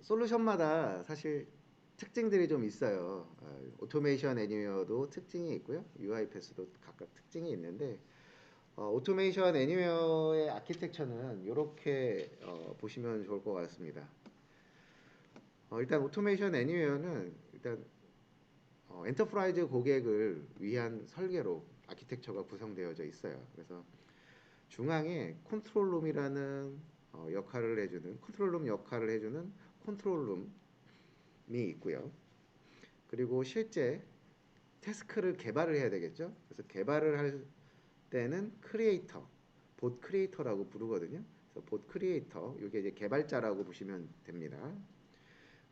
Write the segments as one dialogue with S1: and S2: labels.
S1: 솔루션마다 사실 특징들이 좀 있어요. 오토메이션 애니웨어도 특징이 있고요. UiPath도 각각 특징이 있는데 오토메이션 애니웨어의 아키텍처는 이렇게 보시면 좋을 것 같습니다. 일단 오토메이션 애니웨어는 일단 엔터프라이즈 고객을 위한 설계로 아키텍처가 구성되어져 있어요. 그래서 중앙에 컨트롤룸이라는 역할을 해주는 컨트롤룸 역할을 해주는 컨트롤룸이 있고요. 그리고 실제 태스크를 개발을 해야 되겠죠. 그래서 개발을 할 때는 크리에이터, 봇 크리에이터라고 부르거든요. 그래서 봇 크리에이터, 이게 이제 개발자라고 보시면 됩니다.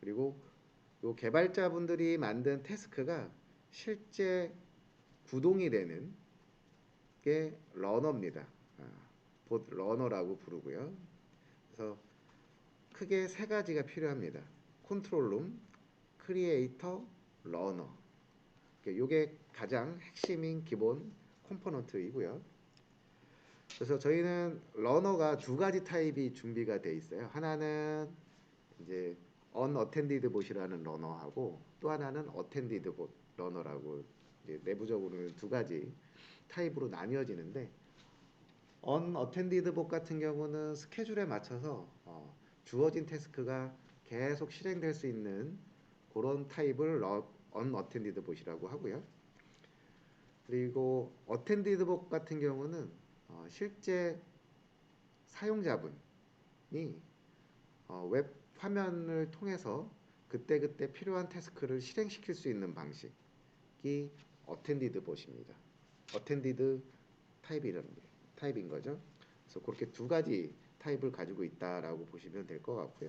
S1: 그리고 요 개발자분들이 만든 태스크가 실제 구동이 되는 게 러너입니다. 봇 러너라고 부르고요. 그래서 크게 세 가지가 필요합니다. 컨트롤룸, 크리에이터, 러너. 이게 가장 핵심인 기본 컴포넌트이고요. 그래서 저희는 러너가 두 가지 타입이 준비가 돼 있어요. 하나는 이제 unattended bot이라는 러너하고 또 하나는 attended bot 러너라고 내부적으로는 두 가지 타입으로 나뉘어지는데 unattended bot 같은 경우는 스케줄에 맞춰서 주어진 태스크가 계속 실행될 수 있는 그런 타입을 unattended bot이라고 하고요. 그리고 attended bot 같은 경우는 실제 사용자분이 웹 화면을 통해서 그때그때 필요한 태스크를 실행시킬 수 있는 방식이 attended bot입니다. attended 타입인 거죠. 그래서 그렇게 두 가지 타입을 가지고 있다라고 보시면 될 것 같고요.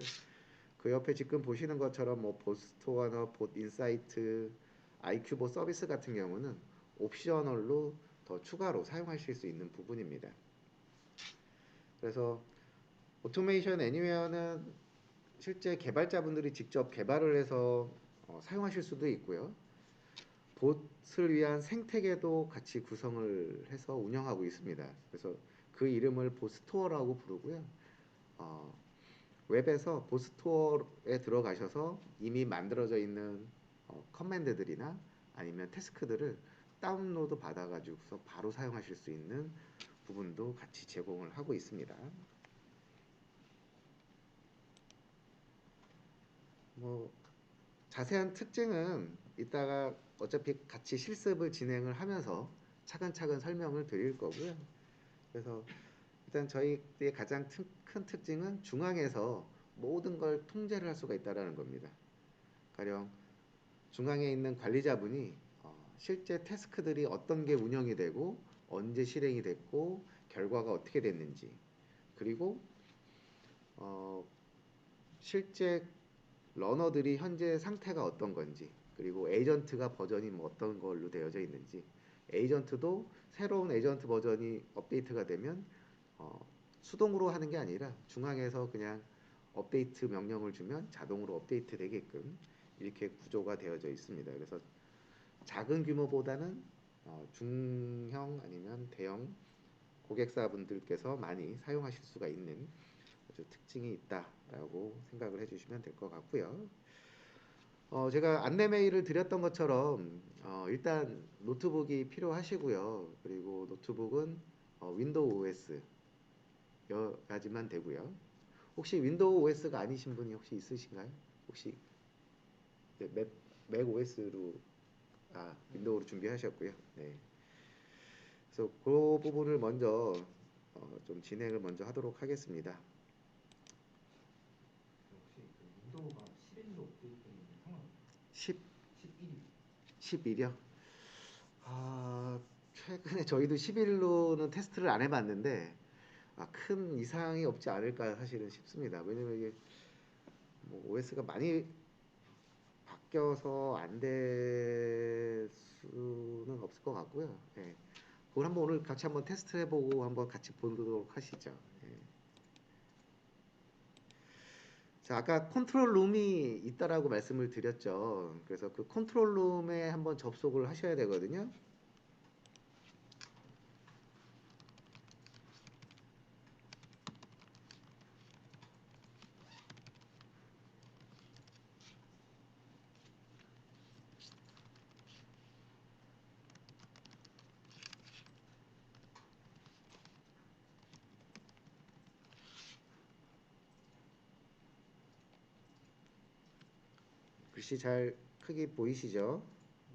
S1: 그 옆에 지금 보시는 것처럼 뭐 보스토어나 봇인사이트, IQ보 서비스 같은 경우는 옵셔널로 더 추가로 사용하실 수 있는 부분입니다. 그래서 오토메이션 애니웨어는 실제 개발자분들이 직접 개발을 해서 사용하실 수도 있고요. 봇을 위한 생태계도 같이 구성을 해서 운영하고 있습니다. 그래서 그 이름을 봇스토어라고 부르고요. 웹에서 봇스토어에 들어가셔서 이미 만들어져 있는 커맨드들이나 아니면 태스크들을 다운로드 받아가지고서 바로 사용하실 수 있는 부분도 같이 제공을 하고 있습니다. 뭐 자세한 특징은 이따가 어차피 같이 실습을 진행을 하면서 차근차근 설명을 드릴 거고요. 그래서 일단 저희의 가장 큰 특징은 중앙에서 모든 걸 통제를 할 수가 있다는 겁니다. 가령 중앙에 있는 관리자분이 실제 태스크들이 어떤 게 운영이 되고 언제 실행이 됐고 결과가 어떻게 됐는지 그리고 실제 러너들이 현재 상태가 어떤 건지 그리고 에이전트가 버전이 뭐 어떤 걸로 되어져 있는지 에이전트도 새로운 에이전트 버전이 업데이트가 되면 수동으로 하는 게 아니라 중앙에서 그냥 업데이트 명령을 주면 자동으로 업데이트 되게끔 이렇게 구조가 되어져 있습니다. 그래서 작은 규모보다는 중형 아니면 대형 고객사분들께서 많이 사용하실 수가 있는 아주 특징이 있다라고 생각을 해주시면 될 것 같고요. 제가 안내 메일을 드렸던 것처럼 일단 노트북이 필요하시고요. 그리고 노트북은 윈도우 OS여야지만 되고요. 혹시 윈도우 OS가 아니신 분이 혹시 있으신가요? 혹시 맥 OS로 윈도우로 준비하셨고요. 네. 그래서 그 부분을 먼저 좀 진행을 먼저 하도록 하겠습니다.
S2: 혹시 그 윈도우가 11로 업데이트되는 상황
S1: 10,
S2: 11이
S1: 11이요? 최근에 저희도 11로는 테스트를 안 해봤는데 큰 이상이 없지 않을까 사실은 싶습니다. 왜냐면 이게 뭐 OS가 많이 바뀌어서 안 될 수는 없을 것 같고요. 예. 그걸 한번 오늘 같이 한번 테스트 해보고 한번 같이 보도록 하시죠. 예. 자, 아까 컨트롤 룸이 있다라고 말씀을 드렸죠. 그래서 그 컨트롤 룸에 한번 접속을 하셔야 되거든요. 글씨 잘 크게 보이시죠?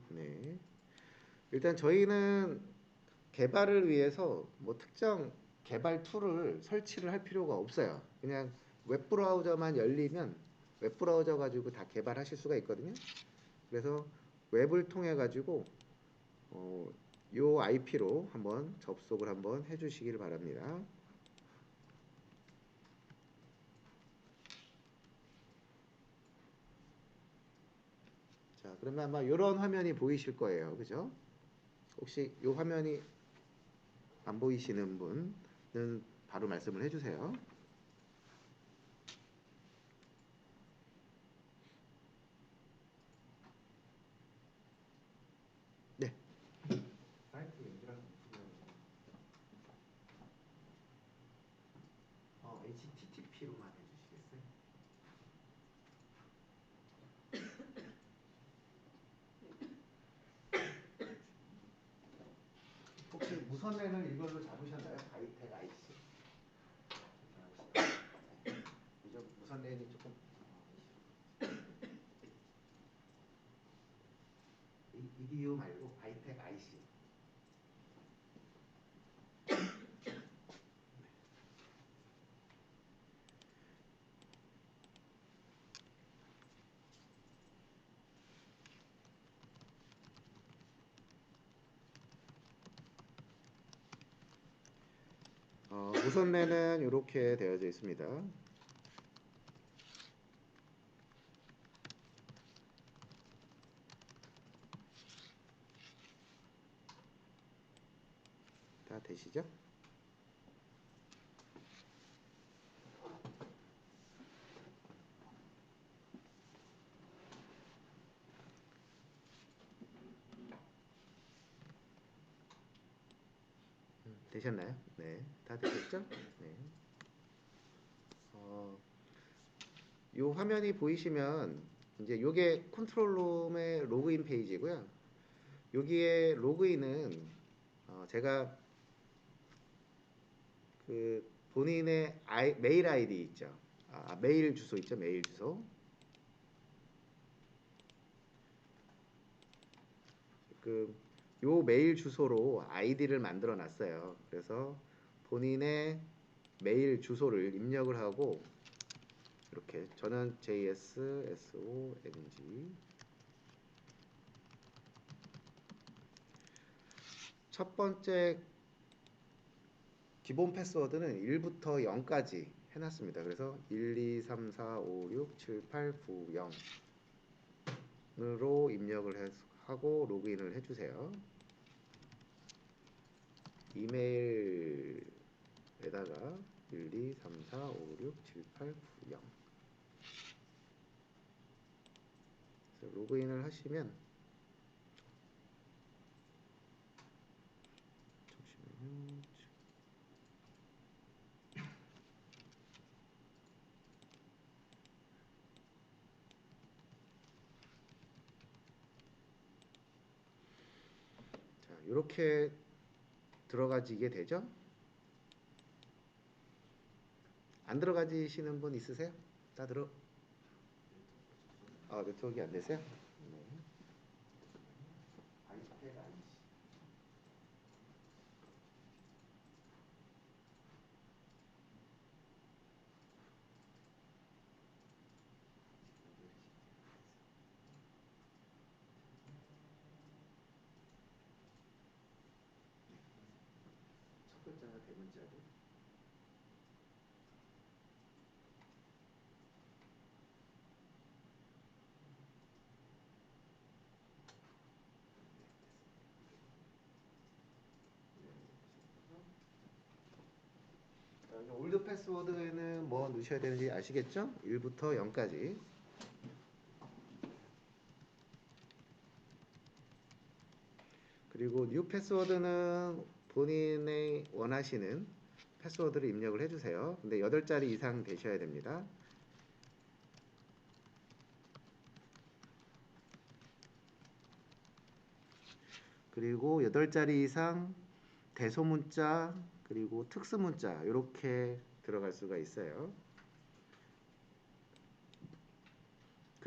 S1: 네. 일단 저희는 개발을 위해서 뭐 특정 개발 툴을 설치를 할 필요가 없어요. 그냥 웹브라우저만 열리면 웹브라우저 가지고 다 개발하실 수가 있거든요. 그래서 웹을 통해 가지고 요 IP로 한번 접속을 한번 해주시길 바랍니다. 자, 그러면 아마 이런 화면이 보이실 거예요, 그죠? 혹시 요 화면이 안 보이시는 분은 바로 말씀을 해주세요. 네.
S2: 사이트 연결한 유튜브
S1: HTTP로만 해주시겠어요? 혹시 무선랜을 이걸로 잡으셨나요? 바이텍 IC? 요즘 무선랜이 조금 EDU 말고 바이텍 IC. 무선랜은 이렇게 되어져 있습니다. 다 되시죠? 되셨나요? 네, 다 되셨죠? 네. 요 화면이 보이시면 이제 요게 컨트롤룸의 로그인 페이지고요. 여기에 로그인은 제가 그 본인의 메일 아이디 있죠. 메일 주소 있죠. 메일 주소. 요 메일 주소로 아이디를 만들어 놨어요. 그래서 본인의 메일 주소를 입력을 하고 이렇게 저는 JSSONG 첫 번째 기본 패스워드는 1부터 0까지 해놨습니다. 그래서 1, 2, 3, 4, 5, 6, 7, 8, 9, 0으로 입력을 하고 로그인을 해주세요. 이메일에다가 1, 2, 3, 4, 5, 6, 7, 8, 9, 0 그래서 로그인을 하시면 잠시만요. 자, 이렇게 들어가지게 되죠? 안 들어가지시는 분 있으세요? 다 들어? 네트워크가 안 되세요? 네. 바이텍 IC. 첫 글자가 대문자고 올드 패스워드에는 뭐 넣으셔야 되는지 아시겠죠? 1부터 0까지. 그리고 뉴 패스워드는 본인의 원하시는 패스워드를 입력을 해주세요. 근데 8자리 이상 되셔야 됩니다. 그리고 8자리 이상 대소문자 그리고 특수문자 이렇게 들어갈 수가 있어요.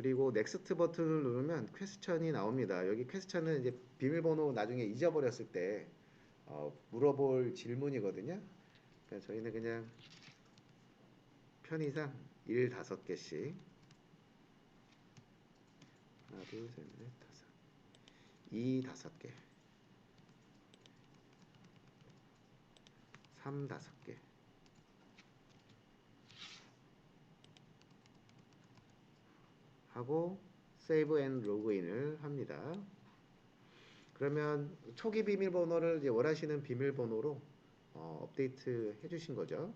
S1: 그리고 넥스트 버튼을 누르면 퀘스천이 나옵니다. 여기 퀘스천은 이제 비밀번호 나중에 잊어버렸을 때 물어볼 질문이거든요. 그러니까 저희는 그냥 편의상 5개씩 하나, 둘, 셋, 넷, 다섯, 5개, 5개 하고 세이브 앤 로그인을 합니다. 그러면 초기 비밀번호를 이제 원하시는 비밀번호로 업데이트 해주신 거죠.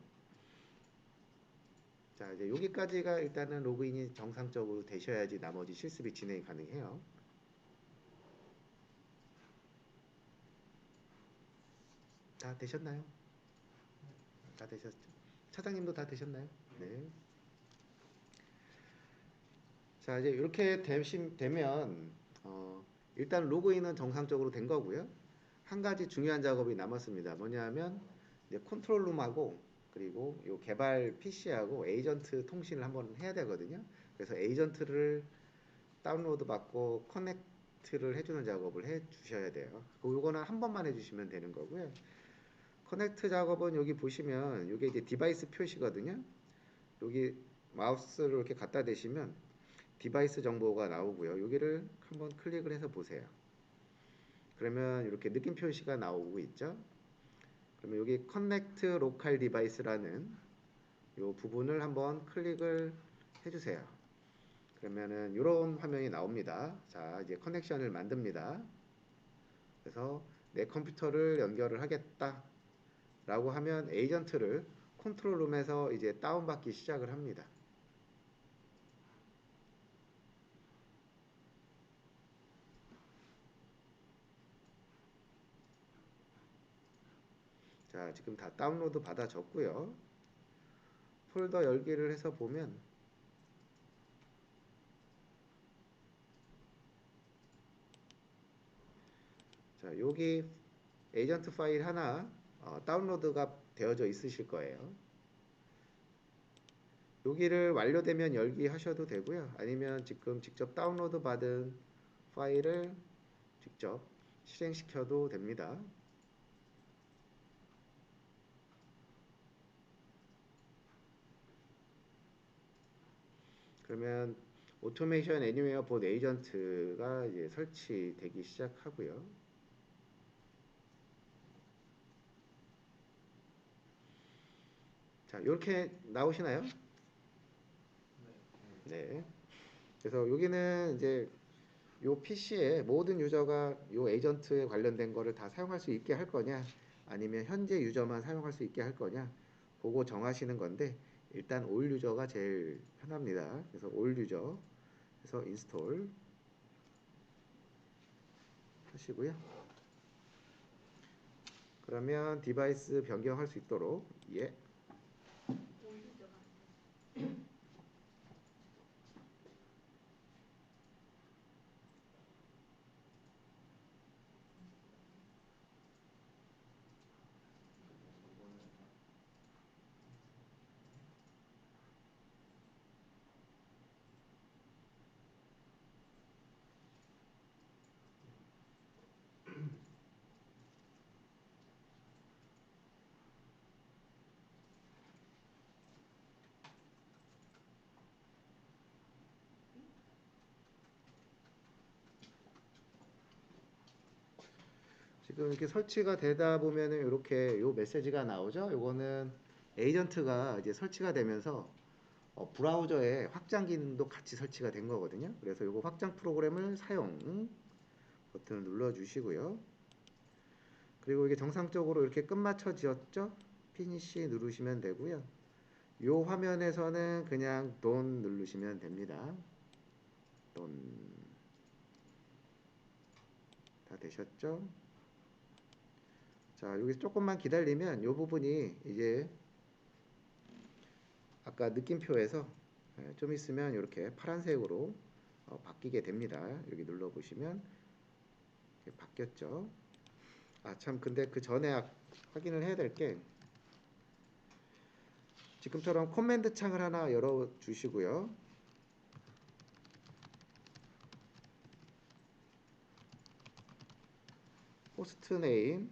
S1: 자, 이제 여기까지가 일단은 로그인이 정상적으로 되셔야지 나머지 실습이 진행이 가능해요. 다 되셨나요? 다 되셨죠? 차장님도 다 되셨나요? 네. 자, 이제 이렇게 되면 일단 로그인은 정상적으로 된 거고요. 한 가지 중요한 작업이 남았습니다. 뭐냐면 이제 컨트롤룸하고 그리고 요 개발 PC하고 에이전트 통신을 한번 해야 되거든요. 그래서 에이전트를 다운로드 받고 커넥트를 해주는 작업을 해 주셔야 돼요. 요거는 한 번만 해주시면 되는 거고요. 커넥트 작업은 여기 보시면 이게 이제 디바이스 표시거든요. 여기 마우스를 이렇게 갖다 대시면 디바이스 정보가 나오고요. 여기를 한번 클릭을 해서 보세요. 그러면 이렇게 느낌 표시가 나오고 있죠. 그러면 여기 커넥트 로컬 디바이스라는 이 부분을 한번 클릭을 해주세요. 그러면은 이런 화면이 나옵니다. 자, 이제 커넥션을 만듭니다. 그래서 내 컴퓨터를 연결을 하겠다 라고 하면 에이전트를 컨트롤룸에서 이제 다운받기 시작을 합니다. 자, 지금 다 다운로드 받아졌고요. 폴더 열기를 해서 보면 자, 여기 에이전트 파일 하나 다운로드가 되어져 있으실 거예요. 여기를 완료되면 열기 하셔도 되고요. 아니면 지금 직접 다운로드 받은 파일을 직접 실행시켜도 됩니다. 그러면 오토메이션 애니웨어 본 에이전트가 이제 설치되기 시작하고요. 자, 이렇게 나오시나요? 네. 그래서 여기는 이제 요 PC에 모든 유저가 요 에이전트에 관련된 거를 다 사용할 수 있게 할 거냐, 아니면 현재 유저만 사용할 수 있게 할 거냐, 그거 정하시는 건데 일단 올 유저가 제일 편합니다. 그래서 올 유저 해서 인스톨 하시고요. 그러면 디바이스 변경할 수 있도록 예. 지금 이렇게 설치가 되다 보면은 이렇게 요 메시지가 나오죠. 요거는 에이전트가 이제 설치가 되면서 브라우저에 확장 기능도 같이 설치가 된 거거든요. 그래서 요거 확장 프로그램을 사용 버튼을 눌러 주시고요. 그리고 이게 정상적으로 이렇게 끝마쳐지었죠? 피니시 누르시면 되고요. 요 화면에서는 그냥 돈 누르시면 됩니다. 돈. 다 되셨죠? 자, 여기서 조금만 기다리면 요 부분이 이제 아까 느낌표에서 좀 있으면 이렇게 파란색으로 바뀌게 됩니다. 여기 눌러보시면 바뀌었죠. 아, 참, 근데 그 전에 확인을 해야 될 게 지금처럼 코맨드 창을 하나 열어 주시고요. 호스트 네임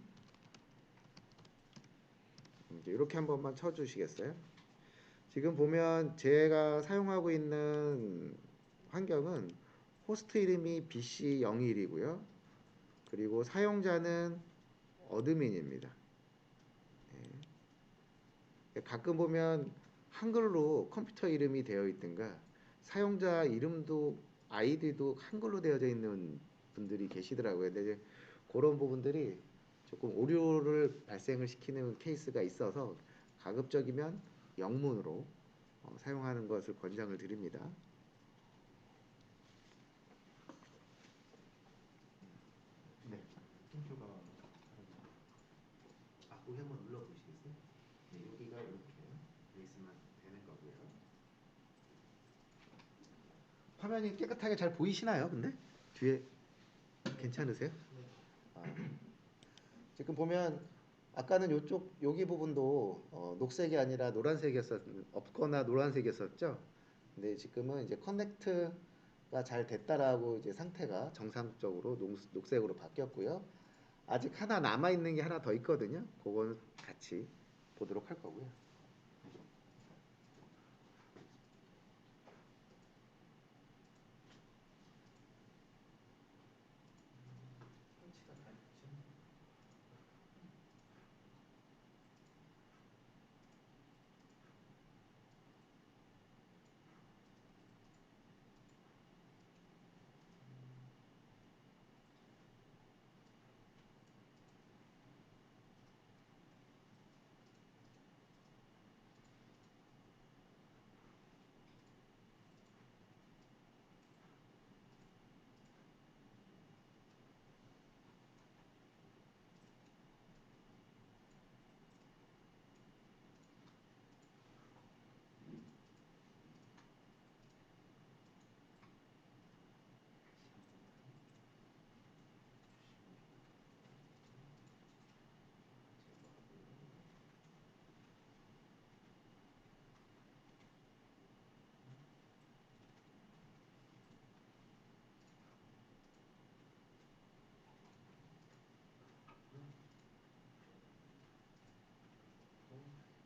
S1: 이제 이렇게 한 번만 쳐주시겠어요? 지금 보면 제가 사용하고 있는 환경은 호스트 이름이 BC01이고요. 그리고 사용자는 어드민입니다. 가끔 보면 한글로 컴퓨터 이름이 되어 있든가 사용자 이름도 아이디도 한글로 되어져 있는 분들이 계시더라고요. 근데 이제 그런 부분들이 조금 오류를 발생을 시키는 케이스가 있어서 가급적이면 영문으로 사용하는 것을 권장을 드립니다. 네,
S2: 힌트가 다릅니다.
S1: 거기 한번 눌러보시겠어요? 네, 여기가 이렇게 돼 있으면 되는 거고요. 화면이 깨끗하게 잘 보이시나요? 근데 뒤에 괜찮으세요?
S2: 네.
S1: 아, 지금 보면 아까는 요쪽 여기 부분도 녹색이 아니라 노란색이었었 없거나 노란색이었었죠. 근데 지금은 이제 커넥트가 잘 됐다라고 이제 상태가 정상적으로 녹색으로 바뀌었고요. 아직 하나 남아 있는 게 하나 더 있거든요. 그거는 같이 보도록 할 거고요. 설치가 다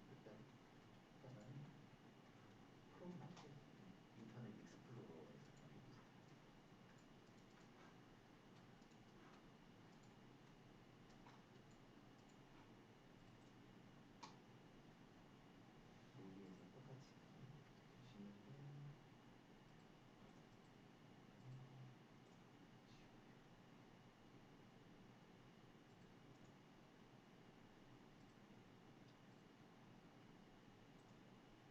S1: 됐죠. 일단 일단은 크롬 맞고 인터넷 익스플로러에서 여기에서 똑같이 보시는데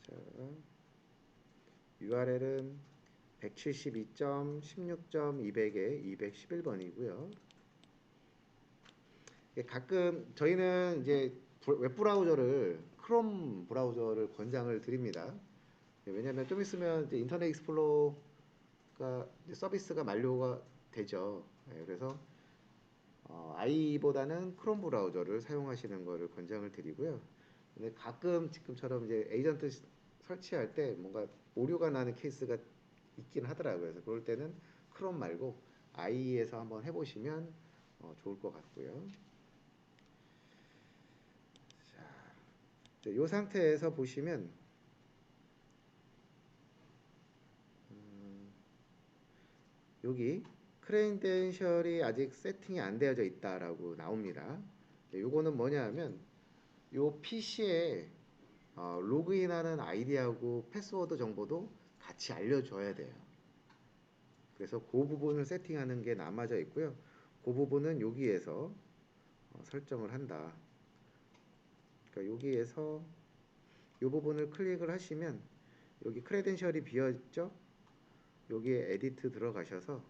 S1: 자, URL은 172.16.200에 211번이고요. 가끔 저희는 이제 웹 브라우저를 크롬 브라우저를 권장을 드립니다. 왜냐하면 좀 있으면 이제 인터넷 익스플로러가 이제 서비스가 만료가 되죠. 그래서 IE보다는 크롬 브라우저를 사용하시는 것을 권장을 드리고요. 근데 가끔 지금처럼 이제 에이전트 설치할 때 뭔가 오류가 나는 케이스가 있긴 하더라고요. 그래서 그럴 때는 크롬 말고 IE에서 한번 해보시면 좋을 것 같고요. 자, 이 상태에서 보시면 여기 크레덴셜이 아직 세팅이 안 되어져 있다라고 나옵니다. 요거는 뭐냐 하면 요 PC에 로그인하는 아이디하고 패스워드 정보도 같이 알려줘야 돼요. 그래서 그 부분을 세팅하는 게 남아져 있고요. 그 부분은 여기에서 설정을 한다. 그러니까 여기에서 이 부분을 클릭을 하시면 여기 크레덴셜이 비어있죠? 여기에 에디트 들어가셔서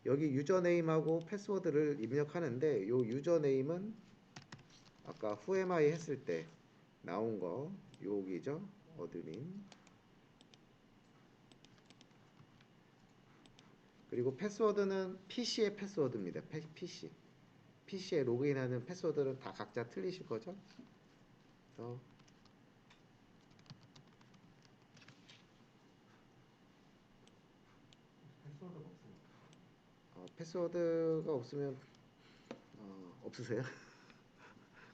S1: 여기 유저네임하고 패스워드를 입력하는데 이 유저네임은 아까 who am I 했을 때 나온 거 여기죠? 어드민. 그리고 패스워드는 PC의 패스워드입니다. PC. PC에 로그인하는 패스워드는 다 각자 틀리실 거죠? 그래서
S2: 패스워드가 없으면
S1: 패스워드가 없으면 없으세요?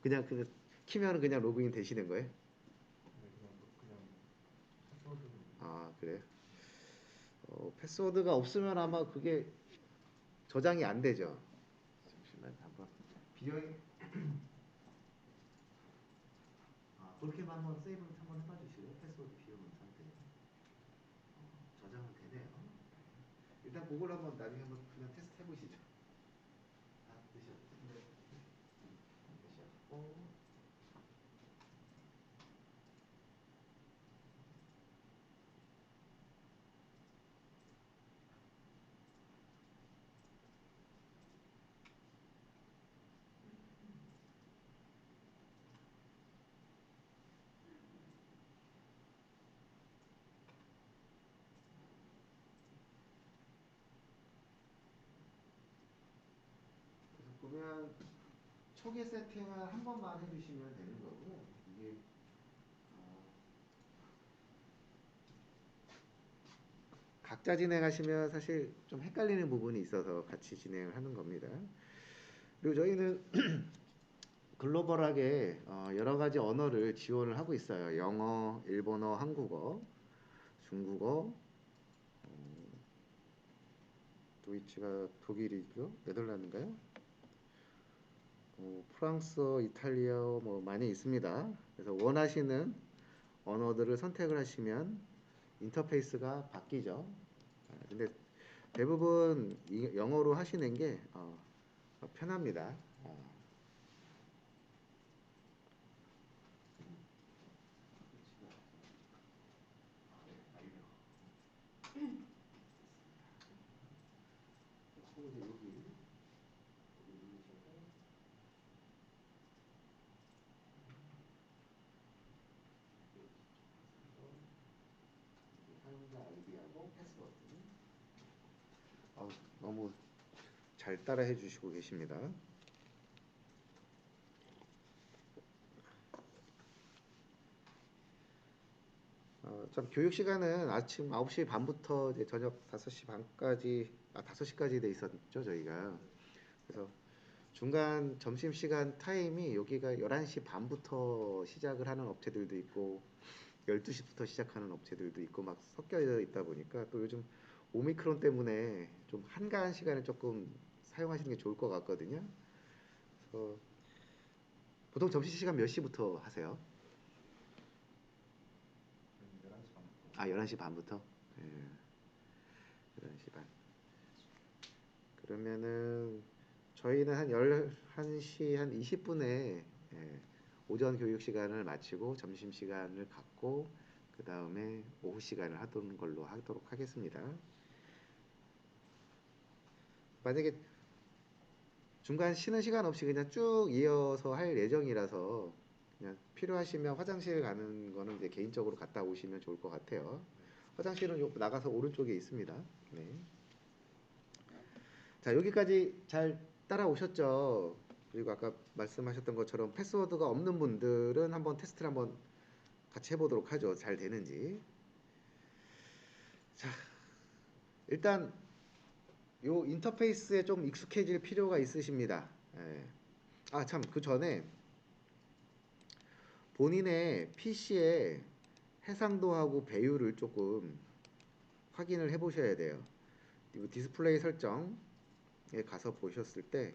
S1: 그냥 그 키면은 그냥 로그인 되시는 거예요?
S2: 그냥 패스워드는
S1: 아, 그래요? 패스워드가 없으면 아마 그게 저장이 안 되죠. 잠시만 한번 비교해. 그렇게만 한번 세이브 한번 해봐 주시고요. 패스워드 비워놓은 상태에 저장은 되네요. 일단 그걸 한번 나중에 한번 그냥 테스트 해보시죠. 되셨는데 되셨고. 그래서 보면 초기 세팅을 한 번만 해주시면 되는 거고요. 이게 어, 각자 진행하시면 사실 좀 헷갈리는 부분이 있어서 같이 진행을 하는 겁니다. 그리고 저희는 글로벌하게 여러 가지 언어를 지원을 하고 있어요. 영어, 일본어, 한국어, 중국어, 도이치가 독일이죠? 네덜란드인가요? 프랑스어, 이탈리아어 뭐 많이 있습니다. 그래서 원하시는 언어들을 선택을 하시면 인터페이스가 바뀌죠. 근데 대부분 영어로 하시는 게 편합니다. 이제 여기 누르셔서 사용자 아이디하고 패스워드. 너무 잘 따라해 주시고 계십니다. 참 교육 시간은 아침 9시 반부터 이제 저녁 5시 반까지, 5시까지 돼 있었죠, 저희가. 그래서 중간 점심 시간 타임이 여기가 11시 반부터 시작을 하는 업체들도 있고 12시부터 시작하는 업체들도 있고 막 섞여 있다 보니까 또 요즘 오미크론 때문에 좀 한가한 시간에 조금 사용하시는 게 좋을 것 같거든요. 그래서 보통 점심시간 몇 시부터 하세요?
S2: 11시 반부터
S1: 11시 반부터? 예, 11시 반. 그러면은 저희는 한 11시 한 20분에 오전 교육 시간을 마치고 점심 시간을 갖고 그 다음에 오후 시간을 하던 걸로 하도록 하겠습니다. 만약에 중간 쉬는 시간 없이 그냥 쭉 이어서 할 예정이라서 그냥 필요하시면 화장실 가는 거는 이제 개인적으로 갔다 오시면 좋을 것 같아요. 화장실은 나가서 오른쪽에 있습니다. 네. 자, 여기까지 잘 따라오셨죠? 그리고 아까 말씀하셨던 것처럼 패스워드가 없는 분들은 한번 테스트를 한번 같이 해보도록 하죠. 잘 되는지. 자, 일단 요 인터페이스에 좀 익숙해질 필요가 있으십니다. 예. 참, 그 전에 본인의 PC의 해상도하고 배율을 조금 확인을 해 보셔야 돼요. 그리고 디스플레이 설정에 가서 보셨을 때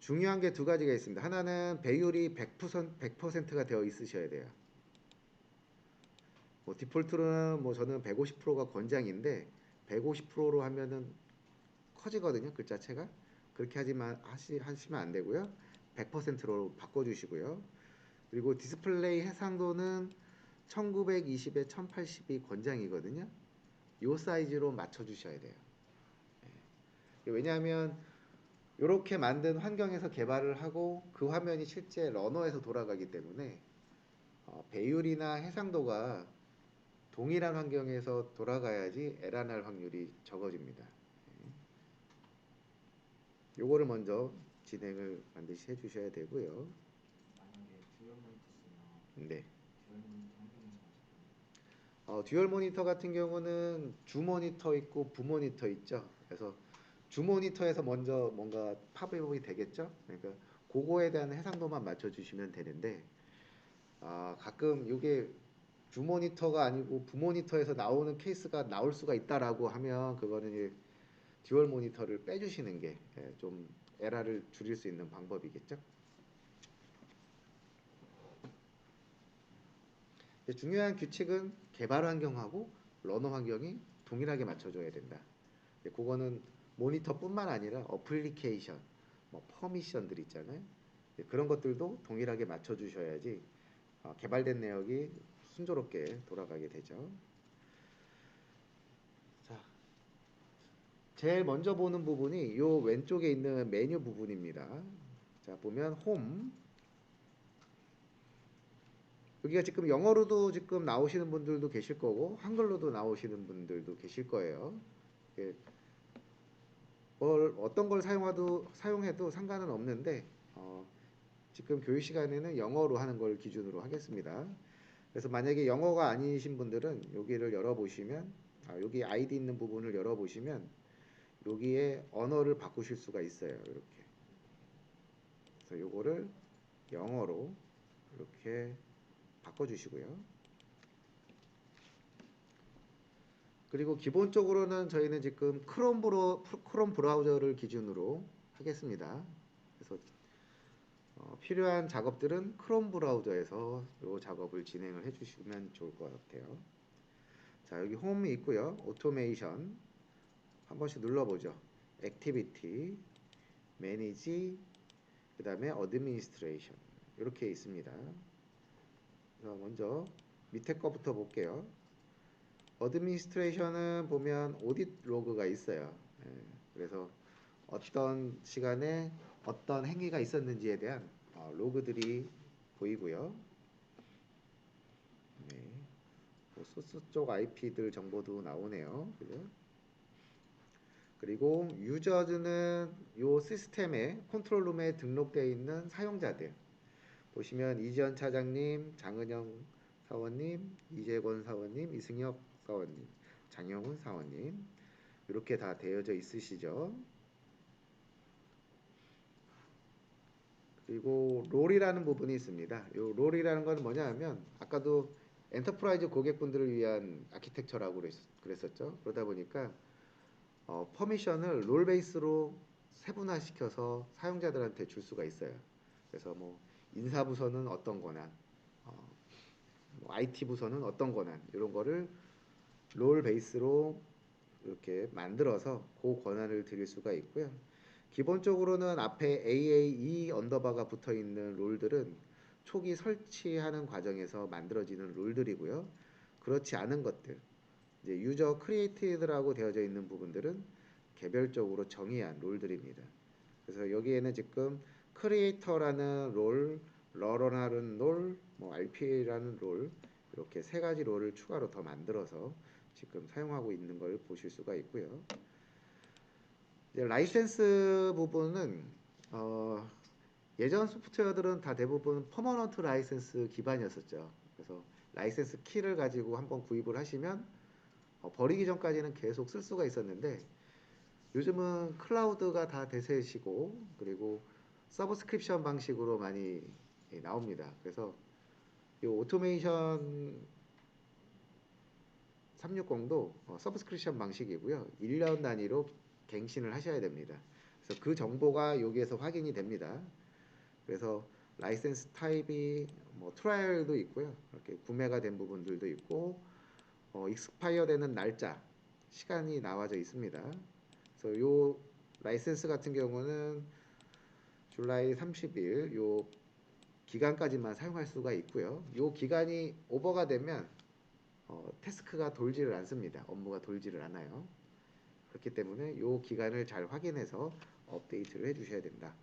S1: 중요한 게 두 가지가 있습니다. 하나는 배율이 100%가 되어 있으셔야 돼요. 뭐 디폴트로는 뭐 저는 150%가 권장인데 150%로 하면은 커지거든요, 글자체가. 그렇게 하시면 안 되고요. 100%로 바꿔주시고요. 그리고 디스플레이 해상도는 1920에 1080이 권장이거든요. 요 사이즈로 맞춰주셔야 돼요. 왜냐하면 이렇게 만든 환경에서 개발을 하고 그 화면이 실제 러너에서 돌아가기 때문에 배율이나 해상도가 동일한 환경에서 돌아가야지 에러 날 확률이 적어집니다. 요거를 먼저 진행을 반드시 해주셔야 되고요.
S2: 만약에
S1: 네.
S2: 듀얼 모니터 환경에서
S1: 듀얼 모니터 같은 경우는 주 모니터 있고 부 모니터 있죠. 그래서 주 모니터에서 먼저 뭔가 팝업이 되겠죠. 그러니까 그거에 대한 해상도만 맞춰주시면 되는데 가끔 이게 주 모니터가 아니고 부 모니터에서 나오는 케이스가 나올 수가 있다라고 하면 그거는 이제 듀얼 모니터를 빼주시는 게 좀 에러를 줄일 수 있는 방법이겠죠. 중요한 규칙은 개발 환경하고 러너 환경이 동일하게 맞춰줘야 된다. 그거는 모니터뿐만 아니라 어플리케이션, 뭐 퍼미션들 있잖아요. 그런 것들도 동일하게 맞춰주셔야지 개발된 내역이 순조롭게 돌아가게 되죠. 자, 제일 먼저 보는 부분이 요 왼쪽에 있는 메뉴 부분입니다. 자, 보면 홈. 여기가 지금 영어로도 지금 나오시는 분들도 계실 거고 한글로도 나오시는 분들도 계실 거예요. 어떤 걸 사용해도 상관은 없는데 지금 교육 시간에는 영어로 하는 걸 기준으로 하겠습니다. 그래서 만약에 영어가 아니신 분들은 여기를 열어보시면 여기 아이디 있는 부분을 열어보시면 여기에 언어를 바꾸실 수가 있어요. 이렇게. 그래서 요거를 영어로 이렇게 바꿔주시고요. 그리고 기본적으로는 저희는 지금 크롬 브라우저를 기준으로 하겠습니다. 그래서 필요한 작업들은 크롬 브라우저에서 이 작업을 진행을 해주시면 좋을 것 같아요. 자, 여기 홈이 있고요. 오토메이션 한 번씩 눌러보죠. 액티비티, 매니지, 그 다음에 어드미니스트레이션 이렇게 있습니다. 그래서 먼저 밑에 거부터 볼게요. 어드미니스트레이션은 보면 오딧 로그가 있어요. 그래서 어떤 시간에 어떤 행위가 있었는지에 대한 로그들이 보이고요. 네. 소스 쪽 IP들 정보도 나오네요. 그죠? 그리고 유저즈는 요 시스템에 컨트롤룸에 등록되어 있는 사용자들 보시면 이지연 차장님, 장은영 사원님, 이재권 사원님, 이승혁 사원님, 장영훈 사원님 이렇게 다 되어져 있으시죠. 그리고 롤이라는 부분이 있습니다. 요 롤이라는 건 뭐냐 하면 아까도 엔터프라이즈 고객분들을 위한 아키텍처라고 그랬었죠. 그러다 보니까 퍼미션을 롤 베이스로 세분화시켜서 사용자들한테 줄 수가 있어요. 그래서 뭐 인사 부서는 어떤 권한, 뭐 IT 부서는 어떤 권한 이런 거를 롤 베이스로 이렇게 만들어서 그 권한을 드릴 수가 있고요. 기본적으로는 앞에 AAE 언더바가 붙어 있는 롤들은 초기 설치하는 과정에서 만들어지는 롤들이고요. 그렇지 않은 것들, 이제 유저 크리에이티드라고 되어져 있는 부분들은 개별적으로 정의한 롤들입니다. 그래서 여기에는 지금 크리에이터라는 롤, 러너라는 롤, 뭐 RPA라는 롤 이렇게 세 가지 롤을 추가로 더 만들어서 지금 사용하고 있는 걸 보실 수가 있고요. 이제 라이센스 부분은 예전 소프트웨어들은 다 대부분 퍼머넌트 라이센스 기반이었었죠. 그래서 라이센스 키를 가지고 한번 구입을 하시면 버리기 전까지는 계속 쓸 수가 있었는데 요즘은 클라우드가 다 대세시고 그리고 서브스크립션 방식으로 많이 나옵니다. 그래서 이 오토메이션 360도 서브스크립션 방식이고요. 1년 단위로 갱신을 하셔야 됩니다. 그래서 그 정보가 여기에서 확인이 됩니다. 그래서 라이센스 타입이 뭐 트라이얼도 있고요. 이렇게 구매가 된 부분들도 있고 익스파이어 되는 날짜, 시간이 나와져 있습니다. 그래서 요 라이센스 같은 경우는 줄라이 30일 요 기간까지만 사용할 수가 있고요. 요 기간이 오버가 되면 태스크가 돌지를 않습니다. 업무가 돌지를 않아요. 그렇기 때문에 요 기간을 잘 확인해서 업데이트를 해주셔야 된다.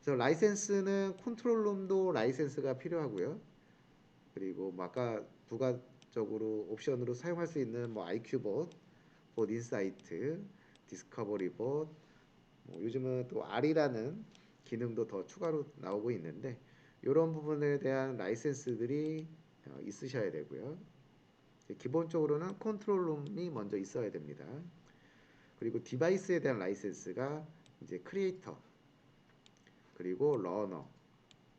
S1: 그래서 라이센스는 컨트롤룸도 라이센스가 필요하고요. 그리고 뭐 아까 부가적으로 옵션으로 사용할 수 있는 뭐 IQ봇, 봇 인사이트, 디스커버리 봇, 뭐 요즘은 또 R이라는 기능도 더 추가로 나오고 있는데 이런 부분에 대한 라이센스들이 있으셔야 되고요. 기본적으로는 컨트롤룸이 먼저 있어야 됩니다. 그리고 디바이스에 대한 라이센스가 이제 크리에이터 그리고 러너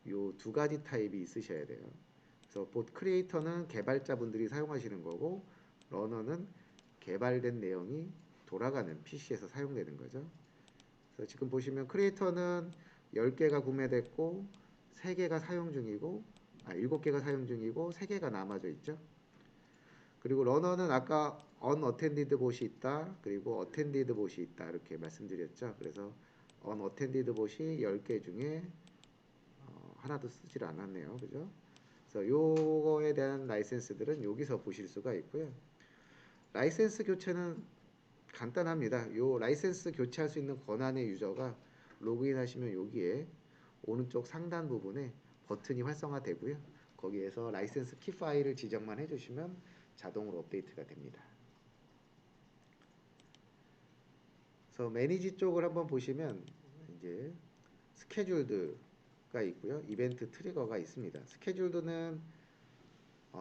S1: 요 두 가지 타입이 있으셔야 돼요. 그래서 보드 크리에이터는 개발자분들이 사용하시는 거고 러너는 개발된 내용이 돌아가는 PC에서 사용되는 거죠. 그래서 지금 보시면 크리에이터는 10개가 구매됐고 3개가 사용 중이고 7개가 사용 중이고 3개가 남아져 있죠. 그리고 러너는 아까 unattended bot이 있다. 그리고 attended bot이 있다. 이렇게 말씀드렸죠. 그래서 unattended bot이 10개 중에 하나도 쓰질 않았네요. 그죠? 그래서 요거에 대한 라이센스들은 여기서 보실 수가 있고요. 라이센스 교체는 간단합니다. 요 라이센스 교체할 수 있는 권한의 유저가 로그인 하시면 여기에 오른쪽 상단 부분에 버튼이 활성화되고요. 거기에서 라이센스 키 파일을 지정만 해주시면 자동으로 업데이트가 됩니다. 그래서 매니지 쪽을 한번 보시면 이제 스케줄드가 있고요. 이벤트 트리거가 있습니다. 스케줄드는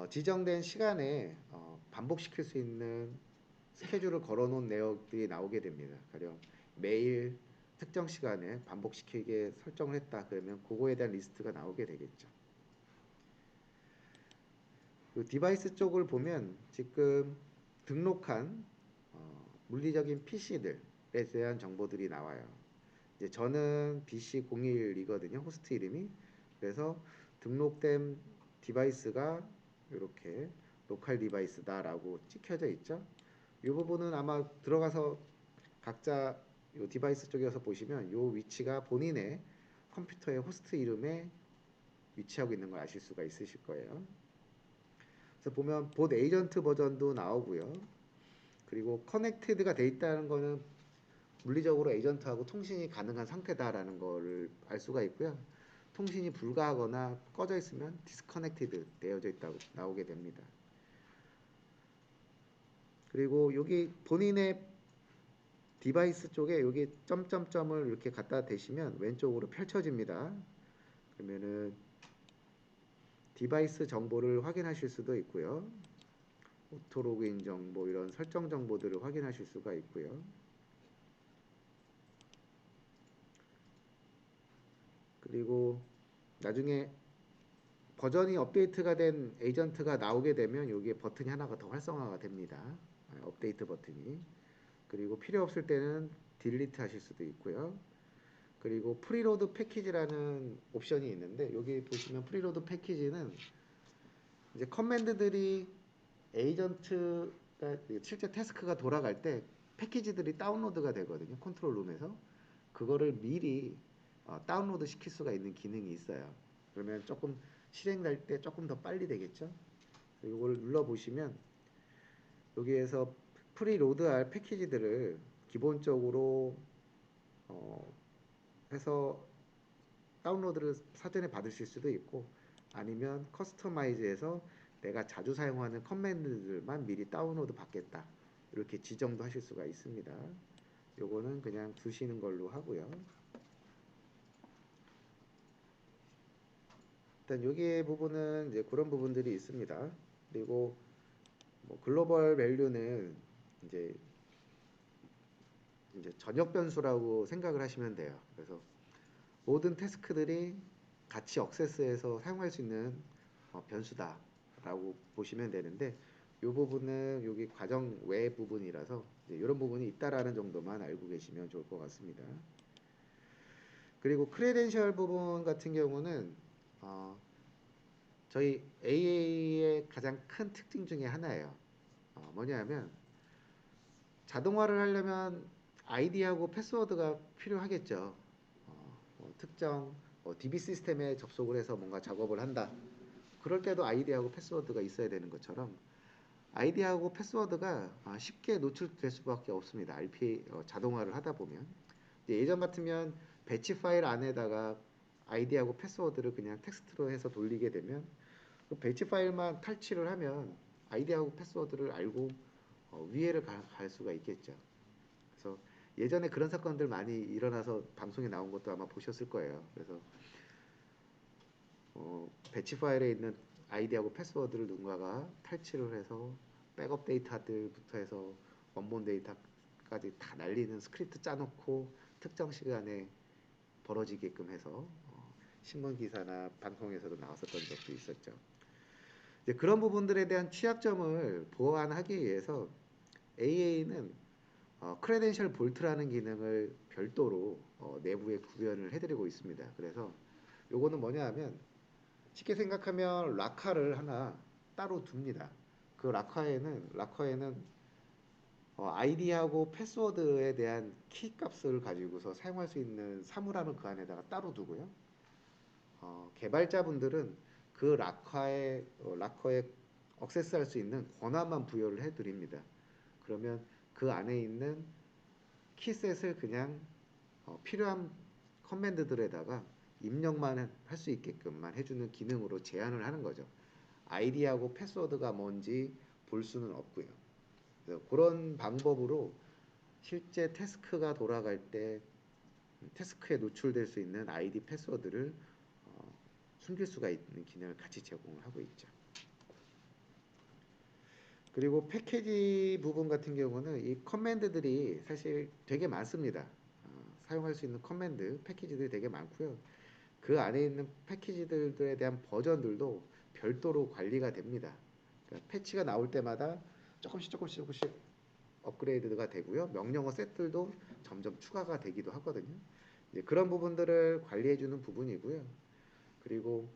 S1: 지정된 시간에 반복시킬 수 있는 스케줄을 걸어놓은 내역들이 나오게 됩니다. 가령 매일 특정 시간에 반복시키게 설정을 했다. 그러면 그거에 대한 리스트가 나오게 되겠죠. 그 디바이스 쪽을 보면 지금 등록한 물리적인 PC들에 대한 정보들이 나와요. 이제 저는 BC01이거든요. 호스트 이름이. 그래서 등록된 디바이스가 이렇게 로컬 디바이스다라고 찍혀져 있죠. 이 부분은 아마 들어가서 각자 요 디바이스 쪽에서 보시면 요 위치가 본인의 컴퓨터의 호스트 이름에 위치하고 있는 걸 아실 수가 있으실 거예요. 그래서 보면 보드 에이전트 버전도 나오고요. 그리고 커넥티드가 돼 있다는 거는 물리적으로 에이전트하고 통신이 가능한 상태다라는 거를 알 수가 있고요. 통신이 불가하거나 꺼져 있으면 디스커넥티드 되어져 있다고 나오게 됩니다. 그리고 여기 본인의 디바이스 쪽에 여기 점점점을 이렇게 갖다 대시면 왼쪽으로 펼쳐집니다. 그러면은 디바이스 정보를 확인하실 수도 있고요. 오토 로그인 정보 이런 설정 정보들을 확인하실 수가 있고요. 그리고 나중에 버전이 업데이트가 된 에이전트가 나오게 되면 여기에 버튼이 하나가 더 활성화가 됩니다. 업데이트 버튼이. 그리고 필요 없을 때는 딜리트 하실 수도 있고요. 그리고 프리로드 패키지라는 옵션이 있는데 여기 보시면 프리로드 패키지는 이제 커맨드들이 에이전트가 실제 태스크가 돌아갈 때 패키지들이 다운로드가 되거든요. 컨트롤 룸에서 그거를 미리 다운로드 시킬 수가 있는 기능이 있어요. 그러면 조금 실행될 때 조금 더 빨리 되겠죠. 이걸 눌러 보시면 여기에서 프리로드할 패키지들을 기본적으로 해서 다운로드를 사전에 받으실 수도 있고 아니면 커스터마이즈해서 내가 자주 사용하는 커맨드들만 미리 다운로드 받겠다 이렇게 지정도 하실 수가 있습니다. 요거는 그냥 두시는 걸로 하고요. 일단 여기 부분은 이제 그런 부분들이 있습니다. 그리고 뭐 글로벌 밸류는 이제 전역 변수라고 생각을 하시면 돼요. 그래서 모든 태스크들이 같이 억세스해서 사용할 수 있는 변수다라고 보시면 되는데 이 부분은 여기 과정 외 부분이라서 이런 부분이 있다라는 정도만 알고 계시면 좋을 것 같습니다. 그리고 크레덴셜 부분 같은 경우는 저희 AA의 가장 큰 특징 중에 하나예요. 뭐냐면 자동화를 하려면 아이디하고 패스워드가 필요하겠죠. 특정 DB 시스템에 접속을 해서 뭔가 작업을 한다. 그럴 때도 아이디하고 패스워드가 있어야 되는 것처럼 아이디하고 패스워드가 쉽게 노출될 수밖에 없습니다. RPA 자동화를 하다 보면 예전 같으면 배치 파일 안에다가 아이디하고 패스워드를 그냥 텍스트로 해서 돌리게 되면 그 배치 파일만 탈취를 하면 아이디하고 패스워드를 알고 위해를 갈 수가 있겠죠. 그래서 예전에 그런 사건들 많이 일어나서 방송에 나온 것도 아마 보셨을 거예요. 그래서 배치 파일에 있는 아이디하고 패스워드를 누군가가 탈취를 해서 백업 데이터들부터 해서 원본 데이터까지 다 날리는 스크립트 짜놓고 특정 시간에 벌어지게끔 해서 신문 기사나 방송에서도 나왔었던 적도 있었죠. 이제 그런 부분들에 대한 취약점을 보완하기 위해서 AA는 크레덴셜 볼트라는 기능을 별도로 내부에 구현을 해드리고 있습니다. 그래서 요거는 뭐냐 하면 쉽게 생각하면 락커를 하나 따로 둡니다. 그 락커에는 아이디하고 패스워드에 대한 키 값을 가지고서 사용할 수 있는 사물함을 그 안에다가 따로 두고요. 개발자분들은 그 락커에 액세스할 수 있는 권한만 부여를 해드립니다. 그러면 그 안에 있는 키셋을 그냥 필요한 커맨드들에다가 입력만 할 수 있게끔만 해주는 기능으로 제한을 하는 거죠. 아이디하고 패스워드가 뭔지 볼 수는 없고요. 그래서 그런 방법으로 실제 태스크가 돌아갈 때 태스크에 노출될 수 있는 아이디 패스워드를 숨길 수가 있는 기능을 같이 제공을 하고 있죠. 그리고 패키지 부분 같은 경우는 이 커맨드들이 사실 되게 많습니다. 사용할 수 있는 커맨드 패키지들이 되게 많고요. 그 안에 있는 패키지들에 대한 버전들도 별도로 관리가 됩니다. 그러니까 패치가 나올 때마다 조금씩 업그레이드가 되고요. 명령어 셋들도 점점 추가가 되기도 하거든요. 이제 그런 부분들을 관리해주는 부분이고요. 그리고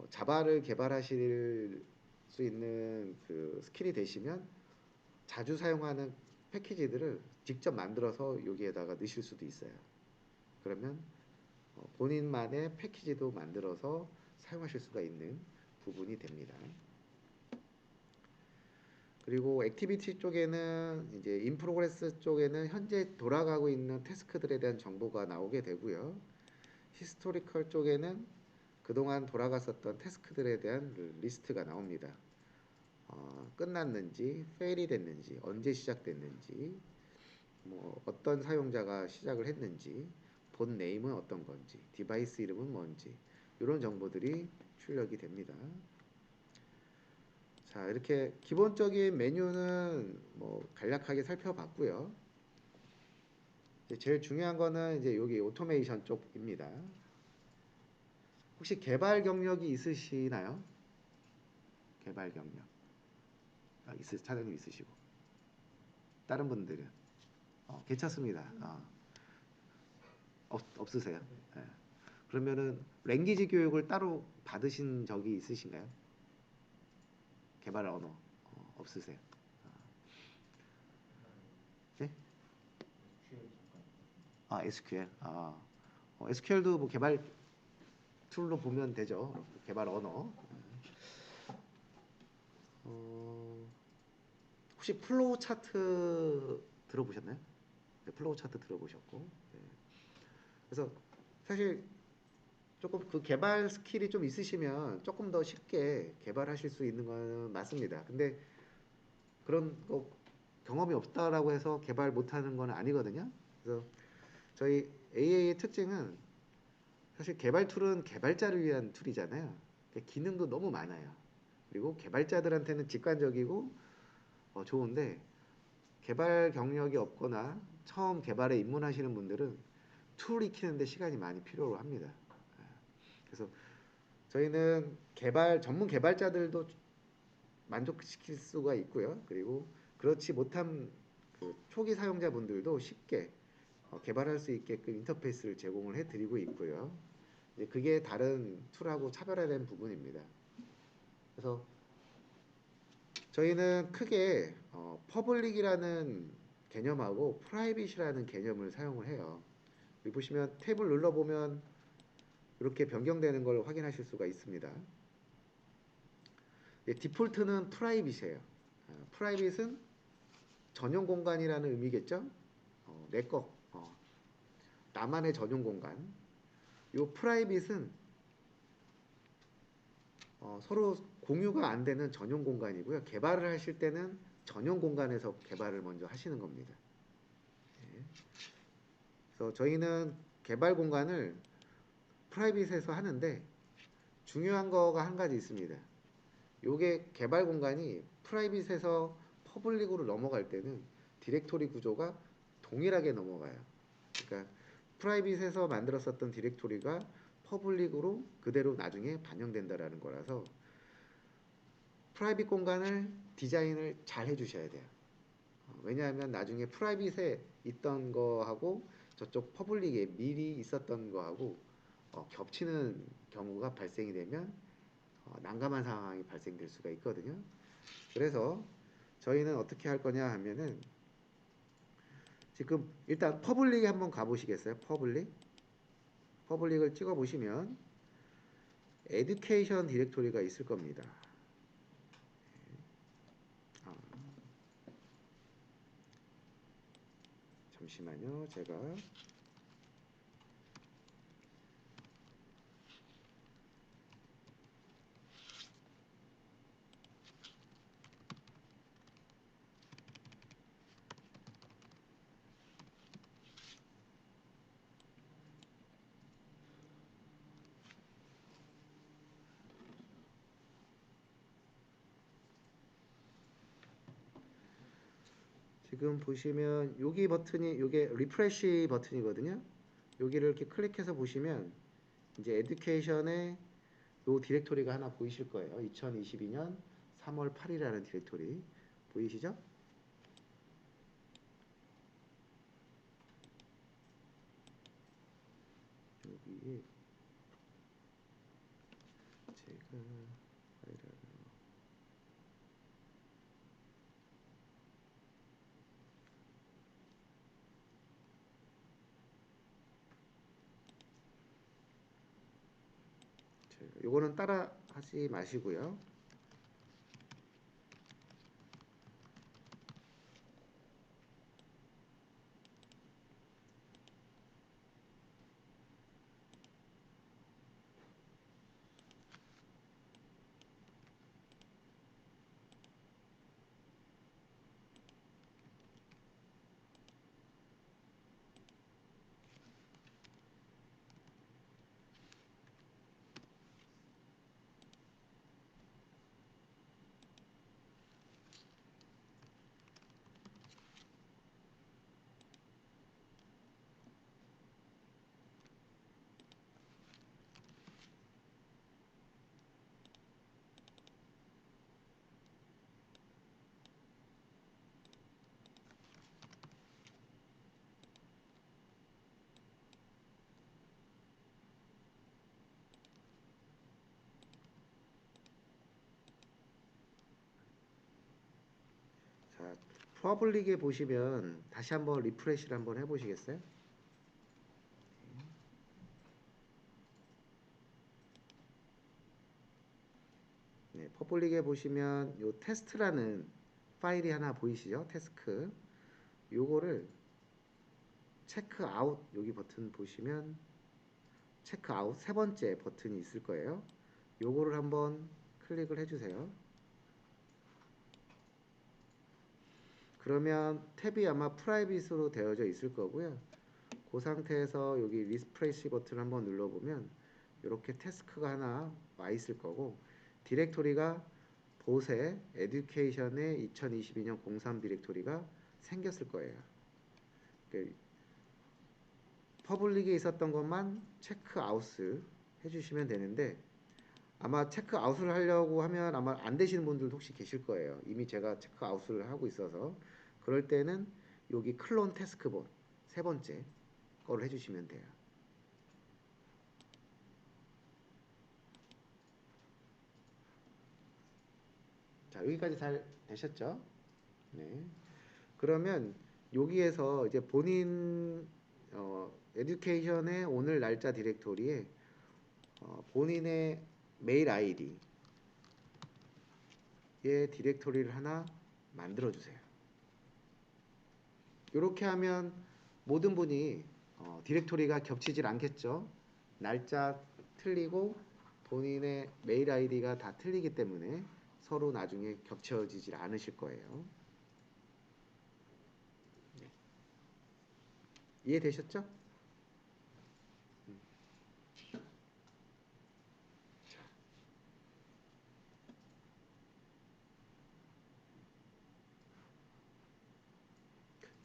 S1: 자바를 개발하실 수 있는 그 스킬이 되시면 자주 사용하는 패키지들을 직접 만들어서 여기에다가 넣으실 수도 있어요. 그러면 본인만의 패키지도 만들어서 사용하실 수가 있는 부분이 됩니다. 그리고 액티비티 쪽에는 이제 인프로그레스 쪽에는 현재 돌아가고 있는 태스크들에 대한 정보가 나오게 되고요. 히스토리컬 쪽에는 그동안 돌아갔었던 태스크들에 대한 리스트가 나옵니다. 끝났는지, 페일이 됐는지, 언제 시작됐는지, 뭐 어떤 사용자가 시작을 했는지, 본 네임은 어떤 건지, 디바이스 이름은 뭔지 이런 정보들이 출력이 됩니다. 자, 이렇게 기본적인 메뉴는 뭐 간략하게 살펴봤고요. 이제 제일 중요한 거는 이제 여기 오토메이션 쪽입니다. 혹시 개발 경력이 있으시나요? 개발 경력. 차장님 있으시고. 다른 분들은 괜찮습니다. 없으세요? 예. 그러면은 랭귀지 교육을 따로 받으신 적이 있으신가요? 개발 언어 없으세요? 네?
S2: SQL 잠깐.
S1: SQL. SQL도 뭐 개발 툴로 보면 되죠. 개발 언어. 혹시 플로우 차트 들어보셨나요? 네, 플로우 차트 들어보셨고. 네. 그래서 사실 조금 그 개발 스킬이 좀 있으시면 조금 더 쉽게 개발하실 수 있는 건 맞습니다. 근데 그런 거 경험이 없다라고 해서 개발 못하는 건 아니거든요. 그래서 저희 AA의 특징은 사실 개발 툴은 개발자를 위한 툴이잖아요. 그러니까 기능도 너무 많아요. 그리고 개발자들한테는 직관적이고 좋은데 개발 경력이 없거나 처음 개발에 입문하시는 분들은 툴 익히는데 시간이 많이 필요로 합니다. 그래서 저희는 전문 개발자들도 만족시킬 수가 있고요. 그리고 그렇지 못한 그 초기 사용자분들도 쉽게 개발할 수 있게끔 인터페이스를 제공을 해드리고 있고요. 이제 그게 다른 툴하고 차별화된 부분입니다. 그래서 저희는 크게 퍼블릭이라는 개념하고 프라이빗이라는 개념을 사용을 해요. 여기 보시면 탭을 눌러보면 이렇게 변경되는 걸 확인하실 수가 있습니다. 디폴트는 프라이빗이에요. 프라이빗은 전용 공간이라는 의미겠죠? 내 거, 나만의 전용 공간. 이 프라이빗은 서로 공유가 안 되는 전용 공간이고요. 개발을 하실 때는 전용 공간에서 개발을 먼저 하시는 겁니다. 네. 그래서 저희는 개발 공간을 프라이빗에서 하는데 중요한 거가 한 가지 있습니다. 요게 개발 공간이 프라이빗에서 퍼블릭으로 넘어갈 때는 디렉토리 구조가 동일하게 넘어가요. 그러니까 프라이빗에서 만들었었던 디렉토리가 퍼블릭으로 그대로 나중에 반영된다라는 거라서 프라이빗 공간을 디자인을 잘 해주셔야 돼요. 왜냐하면 나중에 프라이빗에 있던 거하고 저쪽 퍼블릭에 미리 있었던 거하고 겹치는 경우가 발생이 되면 난감한 상황이 발생될 수가 있거든요. 그래서 저희는 어떻게 할 거냐 하면은 지금 일단 퍼블릭에 한번 가보시겠어요? 퍼블릭을 찍어 보시면 에듀케이션 디렉토리가 있을 겁니다. 아, 잠시만요. 제가 지금 보시면 여기 버튼이 요게 리프레시 버튼이거든요. 여기를 이렇게 클릭해서 보시면 이제 에듀케이션에 요 디렉토리가 하나 보이실 거예요. 2022년 3월 8일이라는 디렉토리 보이시죠? 여기에 제가 파일을 요거는 따라 하지 마시고요. 자, 퍼블릭에 보시면 다시 한번 리프레시를 한번 해보시겠어요? 네, 퍼블릭에 보시면 요 테스트라는 파일이 하나 보이시죠? 테스크. 요거를 체크 아웃 여기 버튼 보시면 체크 아웃 세 번째 버튼이 있을 거예요. 요거를 한번 클릭을 해주세요. 그러면 탭이 아마 프라이빗으로 되어져 있을 거고요. 그 상태에서 여기 리프레시 버튼을 한번 눌러보면 이렇게 태스크가 하나 와 있을 거고 디렉토리가 보세 에듀케이션의 2022년 03 디렉토리가 생겼을 거예요. 퍼블릭에 있었던 것만 체크 아웃을 해주시면 되는데 아마 체크 아웃을 하려고 하면 아마 안 되시는 분들도 혹시 계실 거예요. 이미 제가 체크 아웃을 하고 있어서 그럴 때는 여기 클론 태스크본 세 번째 거를 해주시면 돼요. 자, 여기까지 잘 되셨죠? 네. 그러면 여기에서 이제 본인 에듀케이션의 오늘 날짜 디렉토리에 본인의 메일 아이디의 디렉토리를 하나 만들어 주세요. 이렇게 하면 모든 분이 디렉토리가 겹치질 않겠죠. 날짜 틀리고 본인의 메일 아이디가 다 틀리기 때문에 서로 나중에 겹쳐지질 않으실 거예요. 네. 이해되셨죠?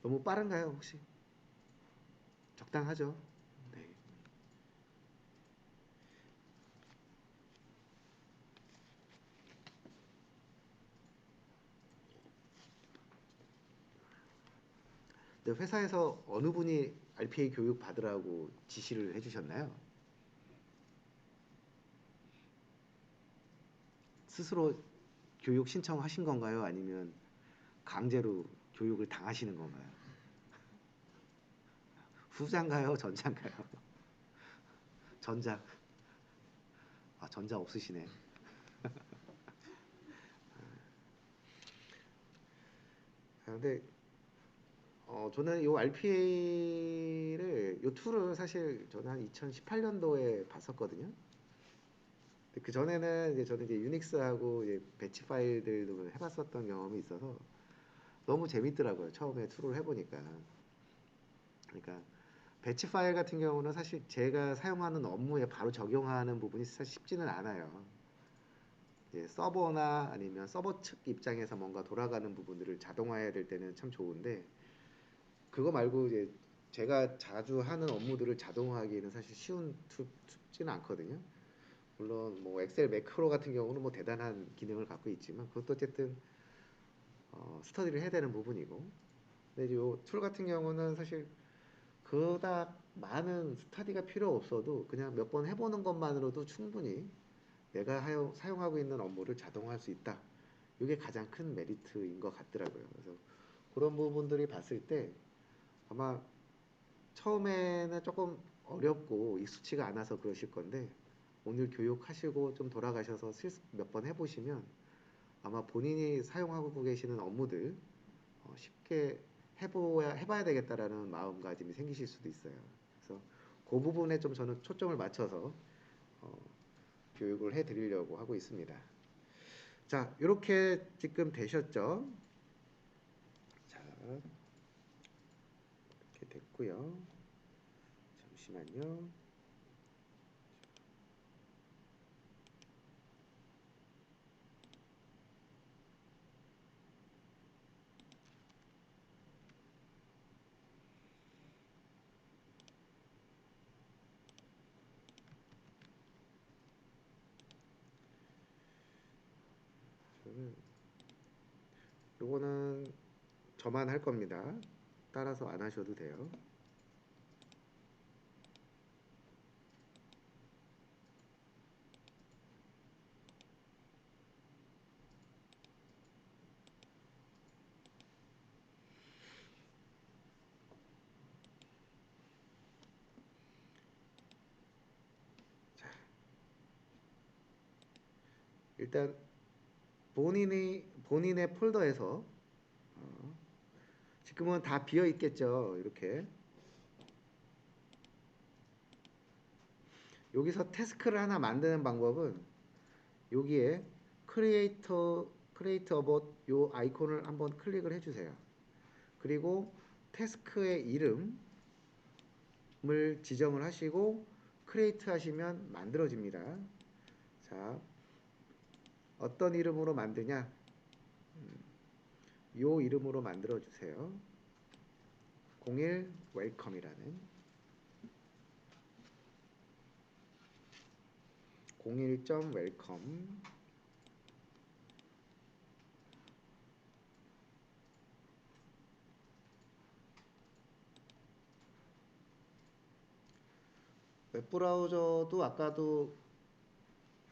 S1: 너무 빠른가요, 혹시? 적당하죠? 네. 근데 회사에서 어느 분이 RPA 교육 받으라고 지시를 해주셨나요? 스스로 교육 신청하신 건가요? 아니면 강제로 교육을 당하시는 건가요? 후자인가요? 전자인가요? 전자. 아, 전자 없으시네. 아, 근데 저는 이 RPA를 이 툴을 사실 저는 한 2018년도에 봤었거든요. 근데 그 전에는 이제 저는 이제 유닉스하고 이제 배치 파일들도 해봤었던 경험이 있어서 너무 재밌더라고요. 처음에 툴을 해보니까. 그러니까 배치 파일 같은 경우는 사실 제가 사용하는 업무에 바로 적용하는 부분이 사실 쉽지는 않아요. 이제 서버나 아니면 서버 측 입장에서 뭔가 돌아가는 부분들을 자동화해야 될 때는 참 좋은데 그거 말고 이제 제가 자주 하는 업무들을 자동화하기에는 사실 쉬운 쉽지는 않거든요. 물론 뭐 엑셀 매크로 같은 경우는 뭐 대단한 기능을 갖고 있지만 그것도 어쨌든 스터디를 해야 되는 부분이고 근데 이툴 같은 경우는 사실 그닥 많은 스터디가 필요 없어도 그냥 몇 번 해보는 것만으로도 충분히 내가 사용하고 있는 업무를 자동화할 수 있다. 이게 가장 큰 메리트인 것 같더라고요. 그래서 그런 부분들이 봤을 때 아마 처음에는 조금 어렵고 익숙치가 않아서 그러실 건데 오늘 교육하시고 좀 돌아가셔서 실습 몇 번 해보시면 아마 본인이 사용하고 계시는 업무들 쉽게 해봐야 되겠다라는 마음가짐이 생기실 수도 있어요. 그래서 그 부분에 좀 저는 초점을 맞춰서 어, 교육을 해드리려고 하고 있습니다. 자, 이렇게 지금 되셨죠? 자, 이렇게 됐고요. 잠시만요. 저는 요거는 저만 할 겁니다. 따라서 안 하셔도 돼요. 일단 본인의 폴더에서 어, 지금은 다 비어 있겠죠. 이렇게 여기서 태스크를 하나 만드는 방법은 여기에 크리에이터 어봇 요 아이콘을 한번 클릭을 해주세요. 그리고 태스크의 이름을 지정을 하시고 크리에이트 하시면 만들어집니다. 자, 어떤 이름으로 만드냐? 요 이름으로 만들어 주세요. 01 웰컴이라는 01점 웰컴. 웹브라우저도 아까도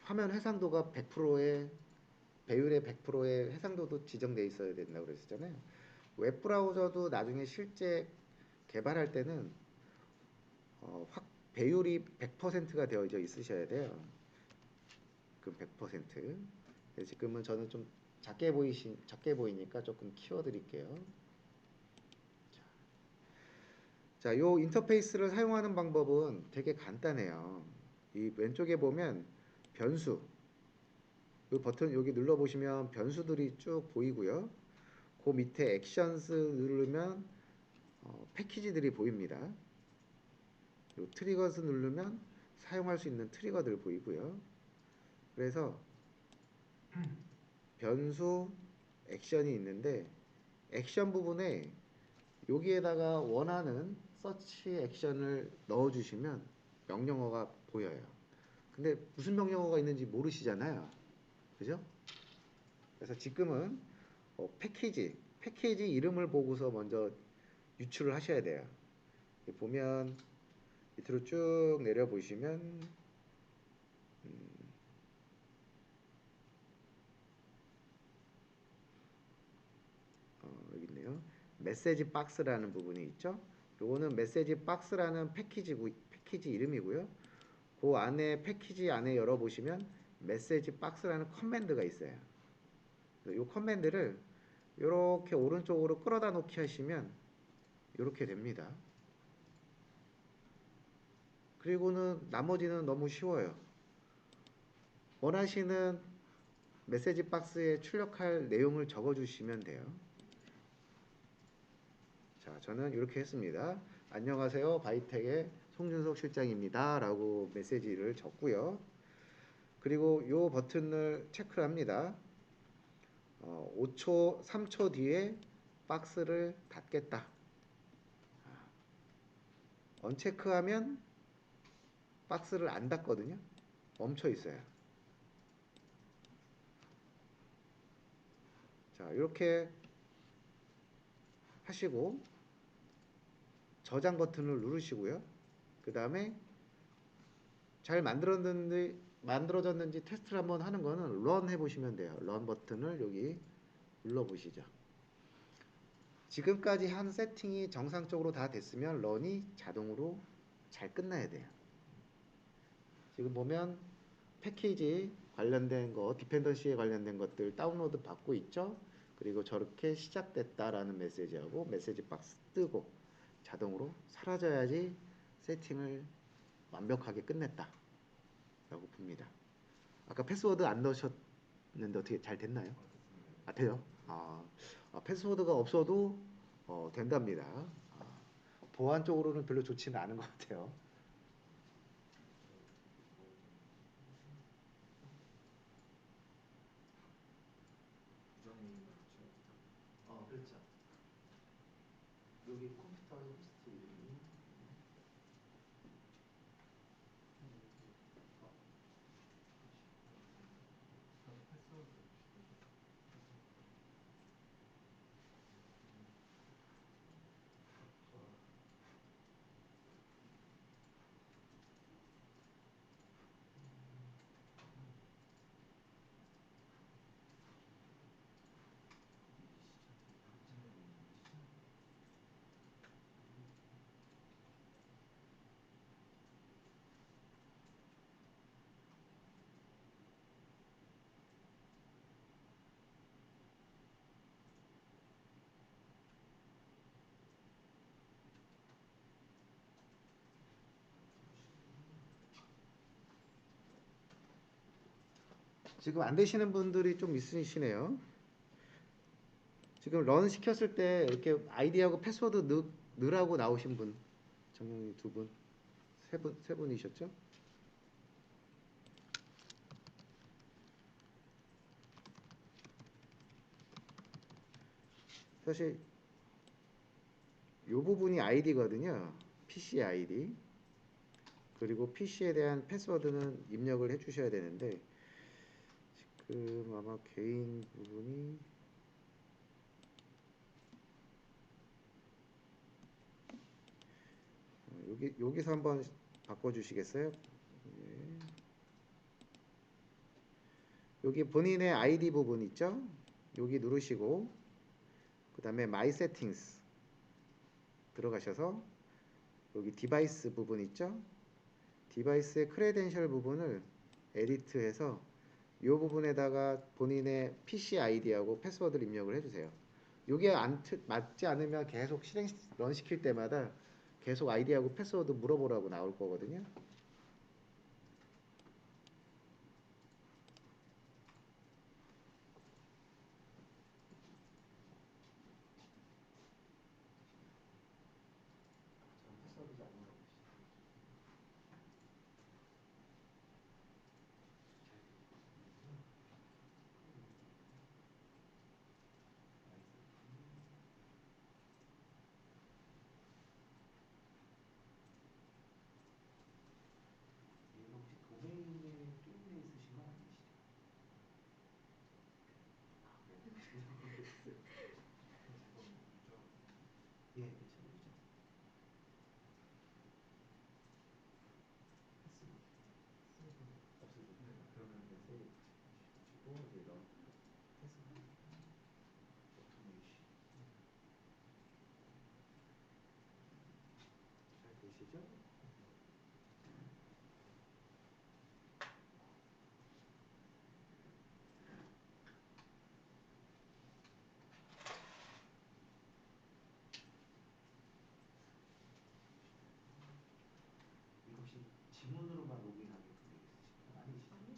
S1: 화면 해상도가 100%의 배율의 100%의 해상도도 지정돼 있어야 된다고 그랬었잖아요. 웹브라우저도 나중에 실제 개발할 때는 확 배율이 100%가 되어져 있으셔야 돼요. 그 100%. 지금은 저는 좀 작게 보이니까 조금 키워드릴게요. 자, 요 인터페이스를 사용하는 방법은 되게 간단해요. 이 왼쪽에 보면 변수, 이 버튼 여기 눌러 보시면 변수들이 쭉 보이고요. 그 밑에 액션스 누르면 패키지들이 보입니다. 요 트리거스 누르면 사용할 수 있는 트리거들 보이고요. 그래서 변수 액션이 있는데 액션 부분에 여기에다가 원하는 서치 액션을 넣어주시면 명령어가 보여요. 근데 무슨 명령어가 있는지 모르시잖아요. 그죠? 그래서 지금은 패키지 이름을 보고서 먼저 유출을 하셔야 돼요. 보면 밑으로 쭉 내려 보시면 여기 있네요. 메시지 박스라는 부분이 있죠. 요거는 메시지 박스라는 패키지 이름이고요. 그 안에 패키지 안에 열어보시면 메시지 박스라는 커맨드가 있어요. 이 커맨드를 이렇게 오른쪽으로 끌어다 놓기 하시면 이렇게 됩니다. 그리고는 나머지는 너무 쉬워요. 원하시는 메시지 박스에 출력할 내용을 적어주시면 돼요. 자, 저는 이렇게 했습니다. 안녕하세요. 바이텍의 송준석 실장입니다. 라고 메시지를 적고요. 그리고 이 버튼을 체크를 합니다. 5초, 3초 뒤에 박스를 닫겠다. 언체크하면 박스를 안 닫거든요. 멈춰 있어요. 자, 이렇게 하시고 저장 버튼을 누르시고요. 그 다음에 잘 만들어졌는지 테스트를 한번 하는 거는 런 해보시면 돼요. 런 버튼을 여기 눌러보시죠. 지금까지 한 세팅이 정상적으로 다 됐으면 런이 자동으로 잘 끝나야 돼요. 지금 보면 패키지 관련된 거, 디펜던시에 관련된 것들 다운로드 받고 있죠. 그리고 저렇게 시작됐다라는 메시지하고 메시지 박스 뜨고 자동으로 사라져야지 세팅을 완벽하게 끝냈다 라고 봅니다. 아까 패스워드 안 넣으셨는데 어떻게 잘 됐나요? 아, 돼요? 패스워드가 없어도 된답니다. 보안 쪽으로는 별로 좋지는 않은 것 같아요. 그렇죠. 여기 컴퓨터 호스트 이름이 지금 안 되시는 분들이 좀 있으시네요. 지금 런 시켰을 때 이렇게 아이디하고 패스워드 넣으라고 나오신 분, 정영이 두 분, 세 분이셨죠? 사실 이 부분이 아이디거든요. PC 아이디. 그리고 PC에 대한 패스워드는 입력을 해주셔야 되는데 지금 아마 개인 부분이 여기서 한번 바꿔주시겠어요? 예. 여기 본인의 아이디 부분 있죠? 여기 누르시고 그 다음에 My Settings 들어가셔서 여기 디바이스 부분 있죠? 디바이스의 크레덴셜 부분을 에디트해서 이 부분에다가 본인의 PC 아이디하고 패스워드를 입력을 해주세요. 이게 맞지 않으면 계속 실행 런 시킬 때마다 계속 아이디하고 패스워드 물어보라고 나올 거거든요. 보시죠.
S2: 이거 혹시 지문으로만 로그인하게끔 되어 있으신가요? 아니시죠?
S3: 아니,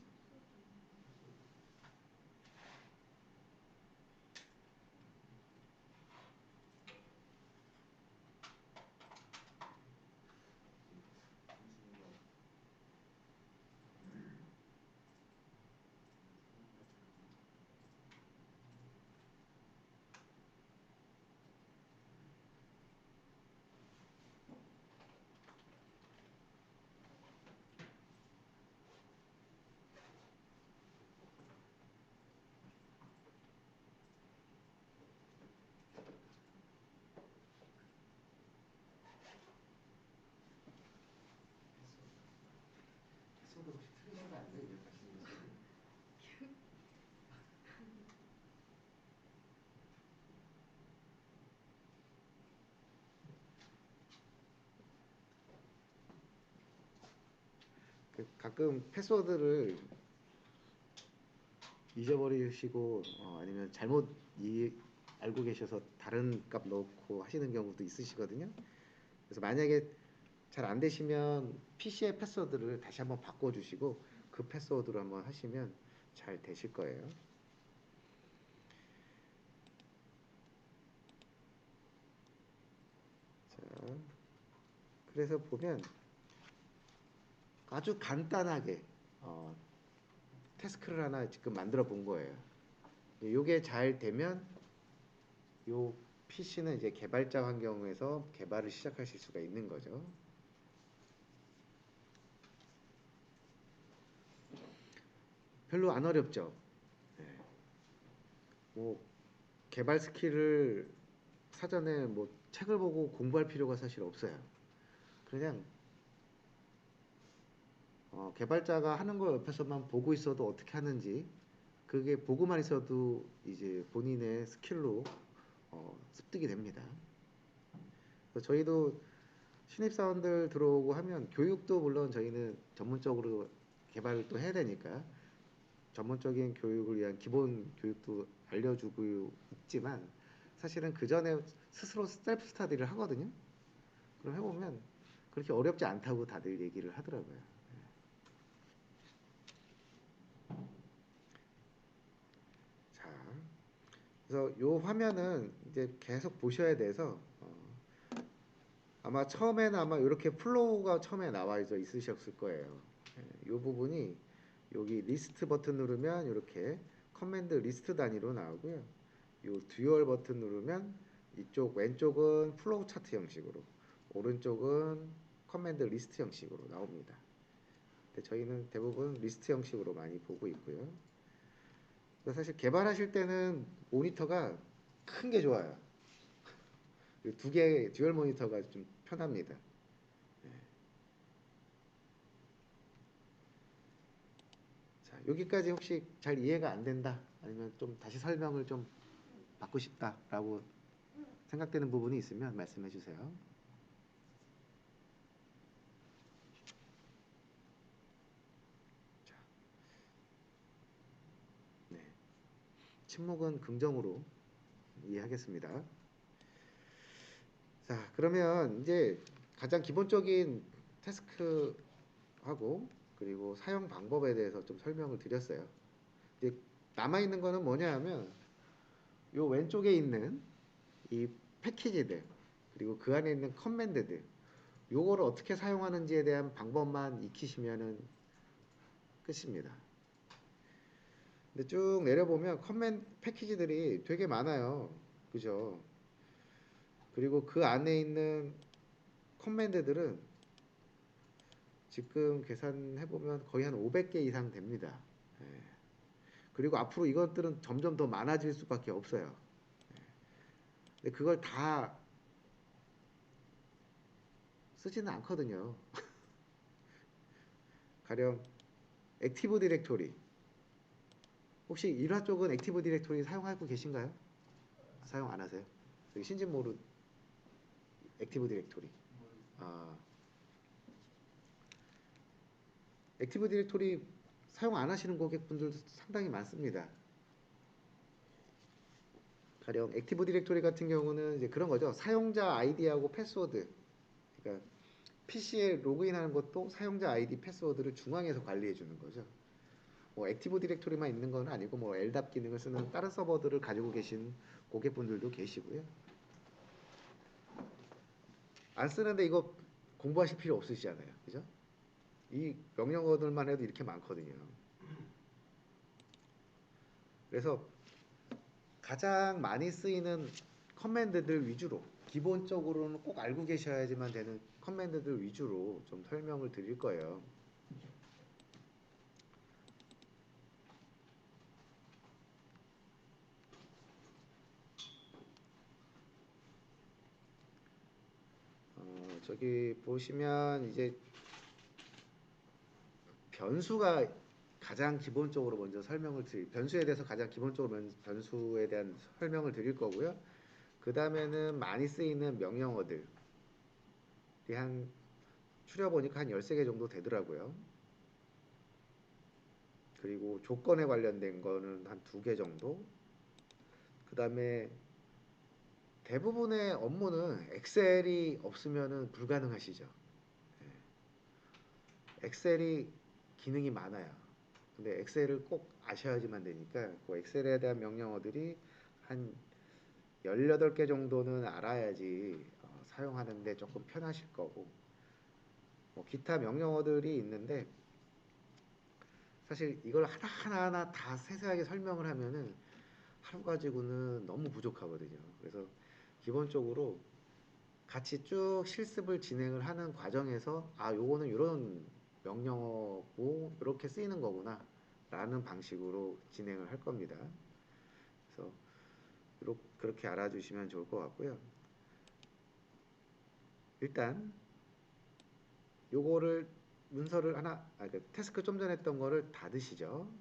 S1: 패스워드 혹시 틀리신 거 아니에요? 입력하시는 거. 가끔 패스워드를 잊어버리시고 아니면 잘못 알고 계셔서 다른 값 넣고 하시는 경우도 있으시거든요. 그래서 만약에 잘 안 되시면 PC의 패스워드를 다시 한번 바꿔주시고 그 패스워드로 한번 하시면 잘 되실 거예요. 자, 그래서 보면 아주 간단하게 태스크를 하나 지금 만들어 본 거예요. 이게 잘 되면 요 PC는 이제 개발자 환경에서 개발을 시작하실 수가 있는 거죠. 별로 안 어렵죠. 네. 뭐 개발 스킬을 사전에 뭐 책을 보고 공부할 필요가 사실 없어요. 그냥 개발자가 하는 걸 옆에서만 보고 있어도 어떻게 하는지 그게 보고만 있어도 이제 본인의 스킬로 습득이 됩니다. 그래서 저희도 신입사원들 들어오고 하면 교육도 물론 저희는 전문적으로 개발을 또 해야 되니까 전문적인 교육을 위한 기본 교육도 알려주고 있지만 사실은 그 전에 스스로 셀프 스터디를 하거든요. 그럼 해보면 그렇게 어렵지 않다고 다들 얘기를 하더라고요. 자, 그래서 요 화면은 이제 계속 보셔야 돼서 아마 처음에는 아마 이렇게 플로우가 처음에 나와 있으셨을 거예요. 이 부분이 여기 리스트 버튼 누르면 이렇게 커맨드 리스트 단위로 나오고요. 이 듀얼 버튼 누르면 이쪽 왼쪽은 플로우 차트 형식으로, 오른쪽은 커맨드 리스트 형식으로 나옵니다. 근데 저희는 대부분 리스트 형식으로 많이 보고 있고요. 사실 개발하실 때는 모니터가 큰 게 좋아요. 두 개 듀얼 모니터가 좀 편합니다. 자, 여기까지 혹시 잘 이해가 안 된다, 아니면 좀 다시 설명을 좀 받고 싶다라고 생각되는 부분이 있으면 말씀해 주세요. 자, 네. 침묵은 긍정으로 이해하겠습니다. 자, 그러면 이제 가장 기본적인 태스크하고 그리고 사용 방법에 대해서 좀 설명을 드렸어요. 이제 남아있는 거는 뭐냐 하면 요 왼쪽에 있는 이 패키지들 그리고 그 안에 있는 커맨드들 요거를 어떻게 사용하는지에 대한 방법만 익히시면은 끝입니다. 근데 쭉 내려보면 커맨드 패키지들이 되게 많아요. 그죠? 그리고 그 안에 있는 커맨드들은 지금 계산해보면 거의 한 500개 이상 됩니다. 예. 그리고 앞으로 이것들은 점점 더 많아질 수밖에 없어요. 근데 그걸 다 쓰지는 않거든요. 가령 액티브 디렉토리. 혹시 일화 쪽은 액티브 디렉토리 사용하고 계신가요? 사용 안 하세요? 여기 신진 모드 액티브 디렉토리.
S2: 뭐
S1: 아, 액티브 디렉토리 사용 안 하시는 고객분들도 상당히 많습니다. 가령 액티브 디렉토리 같은 경우는 이제 그런 거죠. 사용자 아이디하고 패스워드. 그러니까 PC에 로그인하는 것도 사용자 아이디, 패스워드를 중앙에서 관리해 주는 거죠. 뭐 액티브 디렉토리만 있는 건 아니고 뭐 LDAP 기능을 쓰는 다른 서버들을 가지고 계신 고객분들도 계시고요. 안 쓰는데 이거 공부하실 필요 없으시잖아요. 그죠? 이 명령어들만 해도 이렇게 많거든요. 그래서 가장 많이 쓰이는 커맨드들 위주로, 기본적으로는 꼭 알고 계셔야지만 되는 커맨드들 위주로 좀 설명을 드릴 거예요. 저기 보시면 이제 변수가 가장 기본적으로 먼저 변수에 대해서 가장 기본적으로 변수에 대한 설명을 드릴 거고요. 그 다음에는 많이 쓰이는 명령어들이 한 추려보니까 한 13개 정도 되더라고요. 그리고 조건에 관련된 거는 한 2개 정도. 그 다음에 대부분의 업무는 엑셀이 없으면 불가능하시죠. 엑셀이 기능이 많아요. 근데 엑셀을 꼭 아셔야지만 되니까 그 엑셀에 대한 명령어들이 한 18개 정도는 알아야지 사용하는데 조금 편하실 거고, 뭐 기타 명령어들이 있는데 사실 이걸 하나하나 다 세세하게 설명을 하면은 하루 가지고는 너무 부족하거든요. 그래서 기본적으로 같이 쭉 실습을 진행을 하는 과정에서 요거는 이런 명령어고 이렇게 쓰이는 거구나 라는 방식으로 진행을 할 겁니다. 그래서 그렇게 알아주시면 좋을 것 같고요. 일단 요거를 문서를 그 태스크 좀 전에 했던 거를 닫으시죠.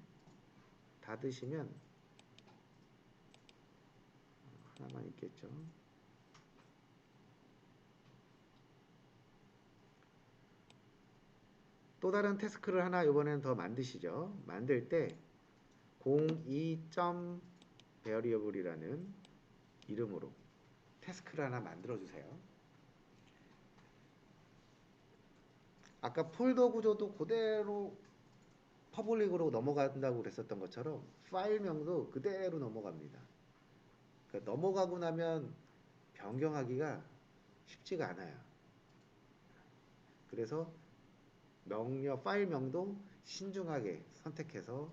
S1: 닫으시면 하나만 있겠죠. 또 다른 태스크를 하나 이번에는 더 만드시죠. 만들 때 02점 variable이라는 이름으로 태스크를 하나 만들어 주세요. 아까 폴더 구조도 그대로 퍼블릭으로 넘어간다고 그랬었던 것처럼 파일명도 그대로 넘어갑니다. 그러니까 넘어가고 나면 변경하기가 쉽지가 않아요. 그래서 파일명도 신중하게 선택해서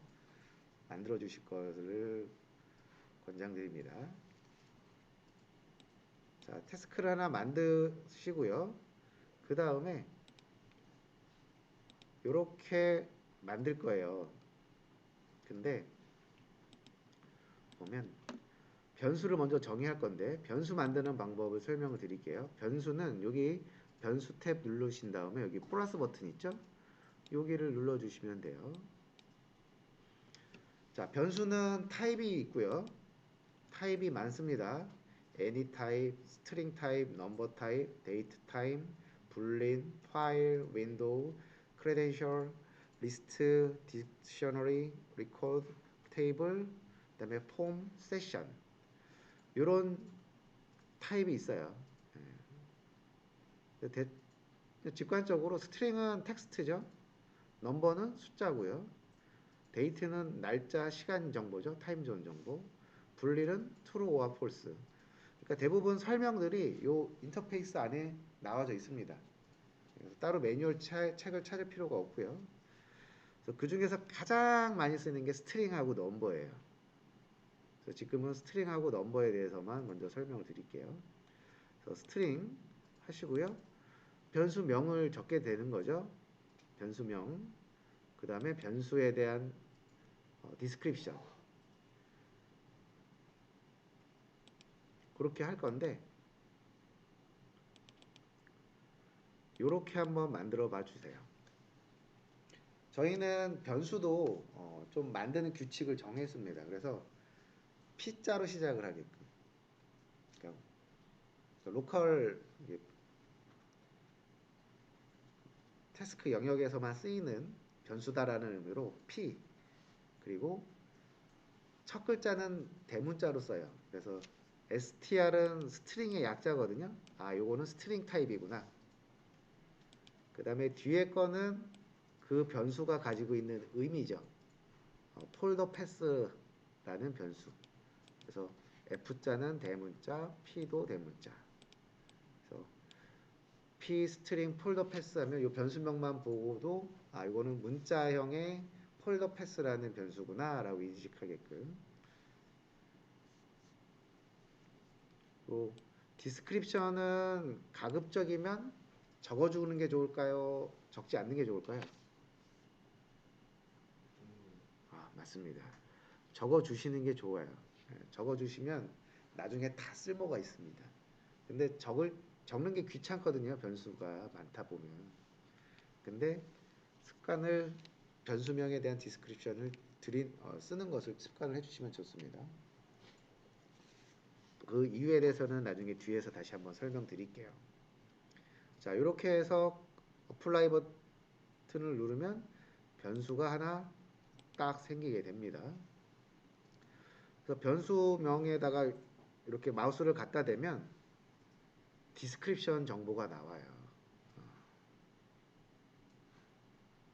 S1: 만들어 주실 것을 권장드립니다. 자, 태스크를 하나 만드시고요. 그 다음에 이렇게 만들 거예요. 근데 보면 변수를 먼저 정의할 건데 변수 만드는 방법을 설명을 드릴게요. 변수는 여기 변수 탭 누르신 다음에 여기 플러스 버튼 있죠? 여기를 눌러주시면 돼요. 자, 변수는 타입이 있고요. 타입이 많습니다. any 타입, string 타입, number 타입, date 타입, boolean, file, window, credential, list, dictionary, record, table, 그다음에 form, session 이런 타입이 있어요. 직관적으로 스트링은 텍스트죠. 넘버는 숫자고요. 데이트는 날짜, 시간 정보죠. 타임존 정보. 분리는 true or false. 그러니까 대부분 설명들이 요 인터페이스 안에 나와져 있습니다. 따로 매뉴얼 책을 찾을 필요가 없고요. 그래서 그 중에서 가장 많이 쓰는 게 스트링하고 넘버예요. 그래서 지금은 스트링하고 넘버에 대해서만 먼저 설명을 드릴게요. 그래서 스트링 하시고요. 변수명을 적게 되는 거죠. 변수명. 그 다음에 변수에 대한 디스크립션. 그렇게 할 건데 이렇게 한번 만들어 봐 주세요. 저희는 변수도 좀 만드는 규칙을 정했습니다. 그래서 P자로 시작을 하게끔. 그러니까 로컬 태스크 영역에서만 쓰이는 변수다라는 의미로 P, 그리고 첫 글자는 대문자로 써요. 그래서 str은 스트링의 약자거든요. 아, 요거는 스트링 타입이구나. 그 다음에 뒤에 거는 그 변수가 가지고 있는 의미죠. 폴더 패스라는 변수. 그래서 F자는 대문자, P도 대문자. 그래서 P 스트링 폴더 패스하면 이 변수명만 보고도 아, 이거는 문자형의 폴더 패스라는 변수구나라고 인식하게끔. 또 디스크립션은 가급적이면 적어주는 게 좋을까요? 적지 않는 게 좋을까요? 아, 맞습니다. 적어주시는 게 좋아요. 적어주시면 나중에 다 쓸모가 있습니다. 근데 적는 게 귀찮거든요. 변수가 많다 보면. 근데 습관을 변수명에 대한 디스크립션을 쓰는 것을 습관을 해주시면 좋습니다. 그 이유에 대해서는 나중에 뒤에서 다시 한번 설명드릴게요. 자, 이렇게 해서 어플라이 버튼을 누르면 변수가 하나 딱 생기게 됩니다. 그래서 변수명에다가 이렇게 마우스를 갖다 대면 디스크립션 정보가 나와요.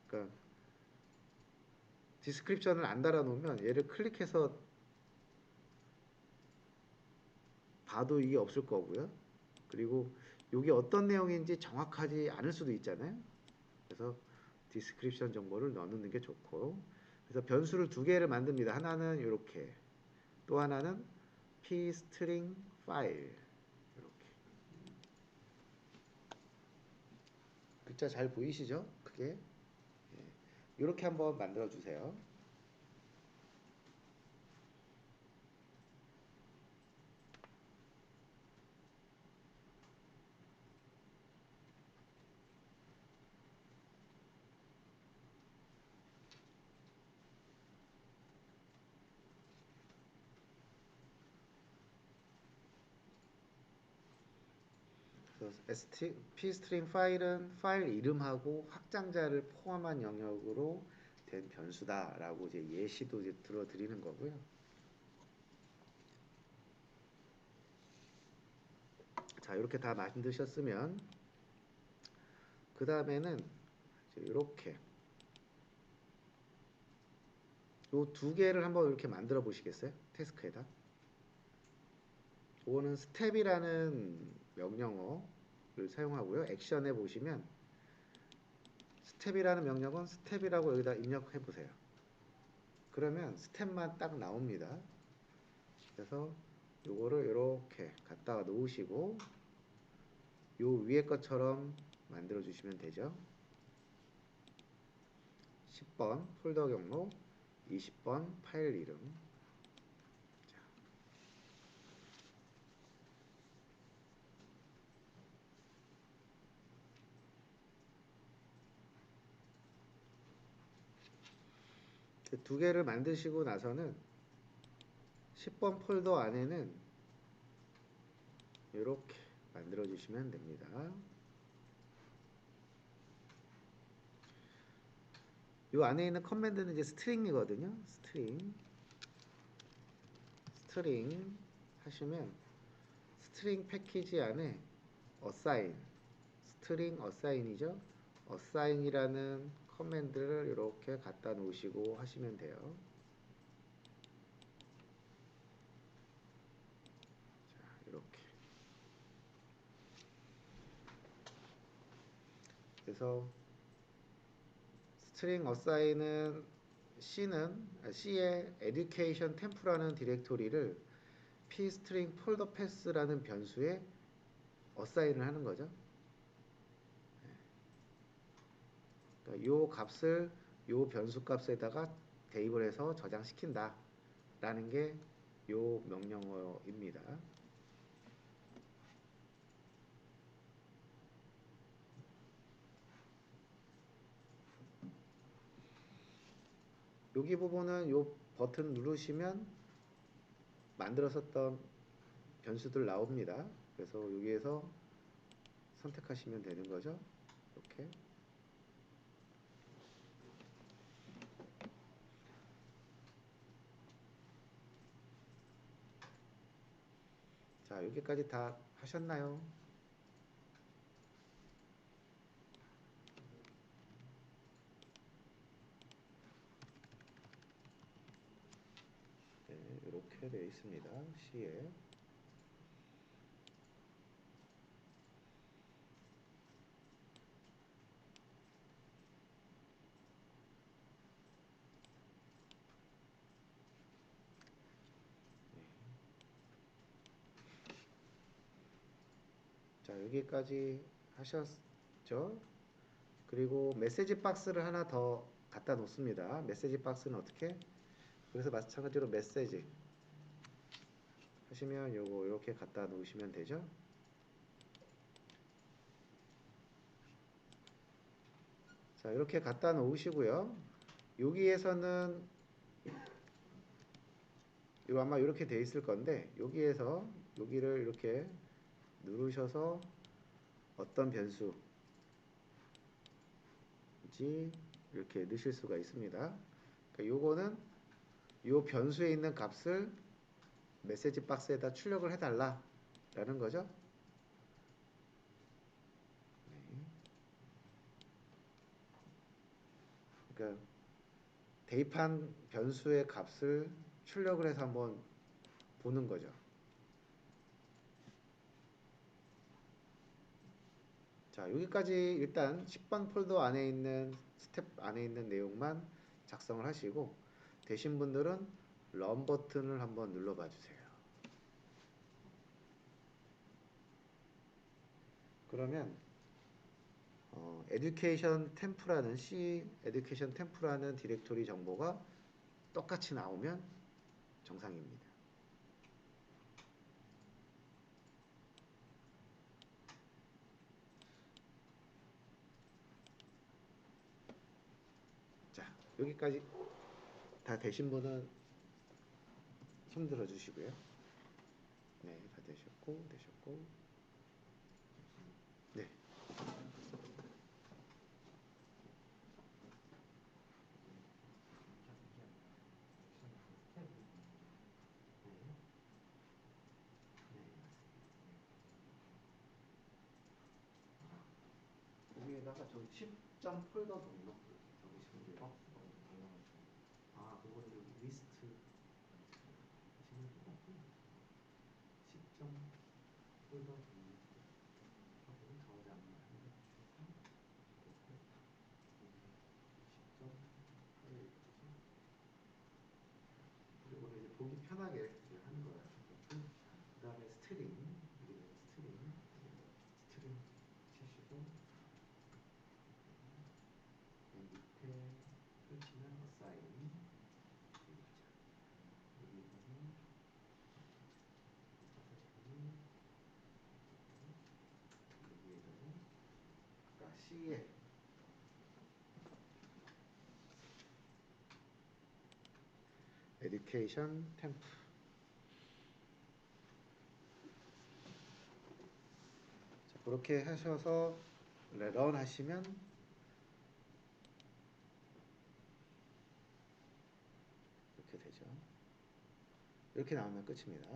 S1: 그러니까 디스크립션을 안 달아놓으면 얘를 클릭해서 봐도 이게 없을 거고요. 그리고 이게 어떤 내용인지 정확하지 않을 수도 있잖아요. 그래서 디스크립션 정보를 넣는 게 좋고, 그래서 변수를 두 개를 만듭니다. 하나는 이렇게, 또 하나는 pstring 파일. 이렇게. 글자 잘 보이시죠? 크게. 이렇게 한번 만들어 주세요. pstring 파일은 파일 이름하고 확장자를 포함한 영역으로 된 변수다라고 이제 예시도 이제 들어드리는 거고요. 자, 이렇게 다 만드셨으면 그 다음에는 이렇게 요 두 개를 한번 이렇게 만들어 보시겠어요? 태스크에다. 이거는 스텝이라는 명령어를 사용하고요. 액션에 보시면 스텝이라는 명령은 스텝이라고 여기다 입력해 보세요. 그러면 스텝만 딱 나옵니다. 그래서 요거를 이렇게 갖다가 놓으시고 요 위에 것처럼 만들어 주시면 되죠. 10번 폴더 경로, 20번 파일 이름. 두 개를 만드시고 나서는 10번 폴더 안에는 이렇게 만들어 주시면 됩니다. 이 안에 있는 커맨드는 이제 스트링이거든요. 스트링 하시면 스트링 패키지 안에 assign, 스트링 assign이죠. assign이라는 커맨드를 이렇게 갖다 놓으시고 하시면 돼요. 자, 이렇게. 그래서 스트링 assign은 C의 education 템프라는 디렉토리를 pstring folder pass라는 변수에 assign을 하는 거죠. 그러니까 요 값을 요 변수 값에다가 대입을 해서 저장시킨다 라는 게 요 명령어입니다. 여기 부분은 요 버튼 누르시면 만들었었던 변수들 나옵니다. 그래서 여기에서 선택하시면 되는 거죠. 이렇게. 자, 여기까지 다 하셨나요? 네, 이렇게 되어 있습니다. C에. 자, 여기까지 하셨죠? 그리고 메시지 박스를 하나 더 갖다 놓습니다. 메시지 박스는 어떻게? 그래서 마찬가지로 메시지 하시면 요거 이렇게 갖다 놓으시면 되죠. 자, 이렇게 갖다 놓으시고요. 여기에서는 요 아마 이렇게 돼 있을 건데 여기에서 여기를 이렇게 누르셔서 어떤 변수인지 이렇게 넣으실 수가 있습니다. 그러니까 요거는 요 변수에 있는 값을 메시지 박스에다 출력을 해달라 라는 거죠. 네. 그러니까 대입한 변수의 값을 출력을 해서 한번 보는 거죠. 자, 여기까지 일단 10번 폴더 안에 있는 스텝 안에 있는 내용만 작성을 하시고 되신 분들은 런 버튼을 한번 눌러봐 주세요. 그러면 education 템프라는 C education 템프라는 디렉토리 정보가 똑같이 나오면 정상입니다. 자, 여기까지 다 되신 분은 손 들어 주시고요. 네, 다 되셨고. 네. 거기에다가 저기 10점 폴더 등록 이렇게 적으시면 돼요. 아, 그거는 여기 리스트 하시면 되고 10점 폴더 등록하고 저장을 하면 됐고 10점 하려 있죠. 그리고 이제 보기 편하게 이제 하는 거예요. 그 다음에 스트링 여기다가 스트링 치시고 맨 밑에 끝이면 assign 여기다가 여기에다가 아까 C에 education temp 자, 그렇게 하셔서 런 하시면 이렇게 되죠. 이렇게 나오면 끝입니다.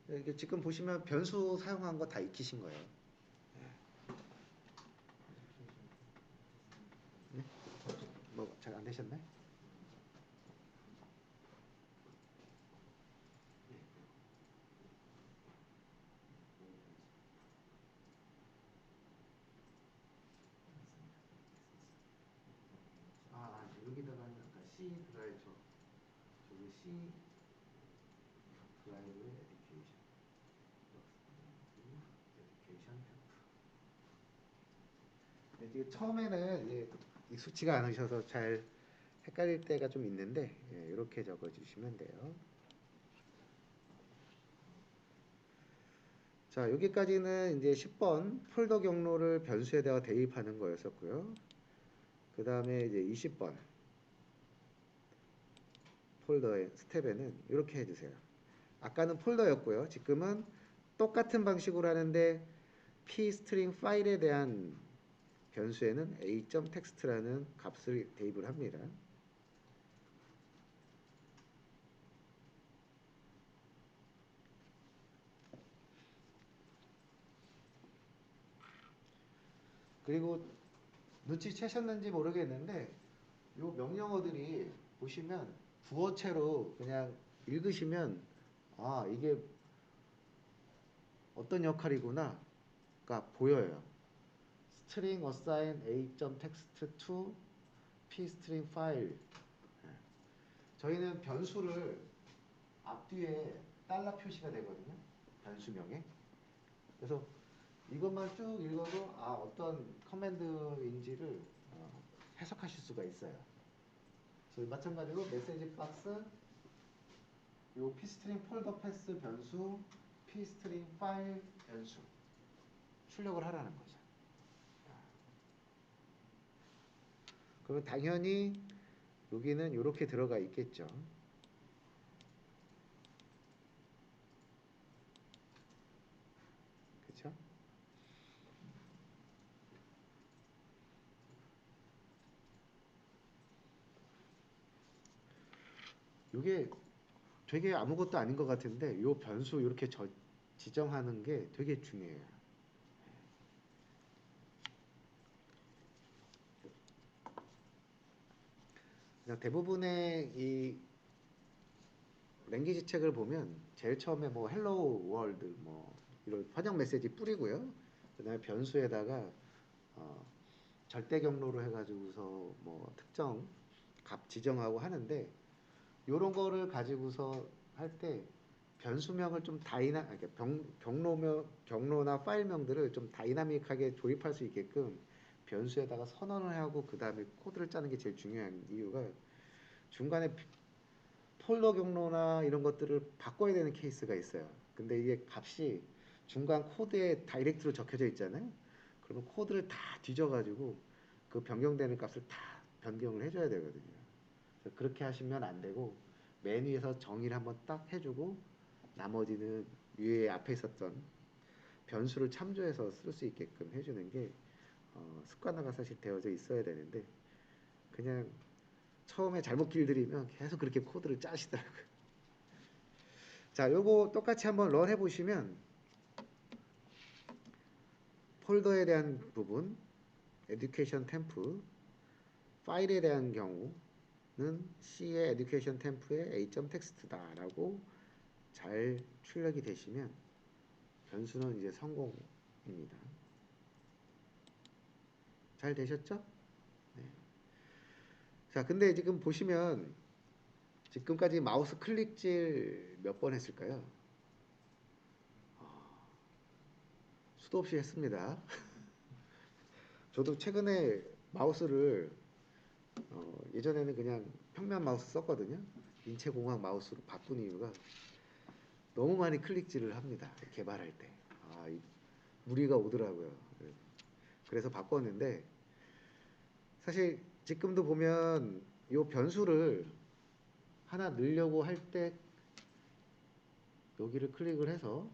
S1: 이게 지금 보시면 변수 사용한 거 다 익히신 거예요. 네? 뭐 잘 안 되셨나요? 여기다가는 아까 C 드라이브 저기 C 드라이브의 에듀케이션 템프. 이게 처음에는 이제 익숙치가 않으셔서 잘 헷갈릴 때가 좀 있는데 이렇게 적어주시면 돼요. 자, 여기까지는 이제 10번 폴더 경로를 변수에다가 대입하는 거였었고요. 그 다음에 이제 20번 폴더의 스텝에는 이렇게 해주세요. 아까는 폴더였고요. 지금은 똑같은 방식으로 하는데 p 스트링 파일에 대한 변수에는 a.text라는 값을 대입을 합니다. 그리고 눈치채셨는지 모르겠는데 요 명령어들이 보시면 부어체로 그냥 읽으시면 아 이게 어떤 역할이구나가 보여요. string assign a.text to p string file. 저희는 변수를 앞뒤에 달러 표시가 되거든요. 변수명에. 그래서 이것만 쭉 읽어도 아 어떤 커맨드인지를 해석하실 수가 있어요. 그래서 마찬가지로 메시지 박스, 요 pstring 폴더 패스 변수, pstring 파일 변수 출력을 하라는 거죠. 그러면 당연히 여기는 이렇게 들어가 있겠죠. 그렇죠? 이게 되게 아무것도 아닌 것 같은데 요 변수 이렇게 지정하는 게 되게 중요해요. 그냥 대부분의 이 랭귀지 책을 보면 제일 처음에 뭐 헬로우 월드 뭐 이런 환영 메시지 뿌리고요. 그다음에 변수에다가 어, 절대 경로로 해가지고서 뭐 특정 값 지정하고 하는데 요런 거를 가지고서 할 때 변수명을 좀 그러니까 경로나 파일명들을 좀 다이나믹하게 조립할 수 있게끔 변수에다가 선언을 하고 그 다음에 코드를 짜는 게 제일 중요한 이유가 중간에 폴더 경로나 이런 것들을 바꿔야 되는 케이스가 있어요. 근데 이게 값이 중간 코드에 다이렉트로 적혀져 있잖아요. 그러면 코드를 다 뒤져가지고 그 변경되는 값을 다 변경을 해줘야 되거든요. 그래서 그렇게 하시면 안 되고 맨 위에서 정의를 한번 딱 해주고 나머지는 위에 앞에 있었던 변수를 참조해서 쓸 수 있게끔 해주는 게 습관화가 사실 되어져 있어야 되는데 그냥 처음에 잘못 길들이면 계속 그렇게 코드를 짜시더라고요. 자, 요거 똑같이 한번 런 해보시면 폴더에 대한 부분, education 템프, 파일에 대한 경우는 C의 education 템프의 a.text다라고 잘 출력이 되시면 변수는 이제 성공입니다. 잘 되셨죠? 네. 자, 근데 지금 보시면 지금까지 마우스 클릭질 몇 번 했을까요? 수도 없이 했습니다. 저도 최근에 마우스를 예전에는 그냥 평면 마우스 썼거든요. 인체공학 마우스로 바꾼 이유가 너무 많이 클릭질을 합니다. 개발할 때. 무리가 오더라고요. 그래서 바꿨는데 사실 지금도 보면 이 변수를 하나 넣으려고 할 때 여기를 클릭을 해서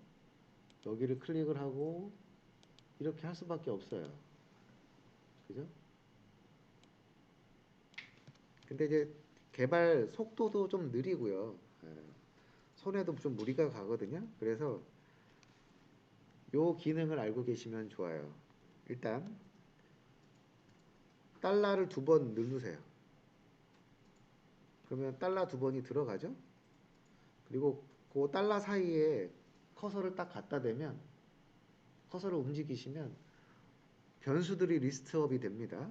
S1: 여기를 클릭을 하고 이렇게 할 수밖에 없어요. 그죠? 근데 이제 개발 속도도 좀 느리고요. 손에도 좀 무리가 가거든요. 그래서 요 기능을 알고 계시면 좋아요. 일단 달러를 두 번 누르세요. 그러면 달러 두 번이 들어가죠. 그리고 그 달러 사이에 커서를 딱 갖다 대면 커서를 움직이시면 변수들이 리스트업이 됩니다.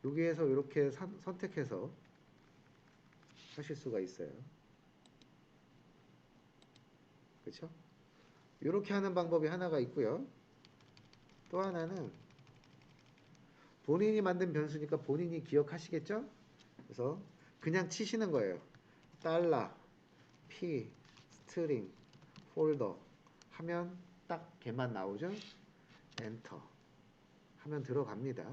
S1: 여기에서 이렇게 선택해서 하실 수가 있어요. 그렇죠? 이렇게 하는 방법이 하나가 있고요. 또 하나는 본인이 만든 변수니까 본인이 기억하시겠죠? 그래서 그냥 치시는 거예요. 달러, p, 스트링, 폴더 하면 딱 걔만 나오죠? 엔터 하면 들어갑니다.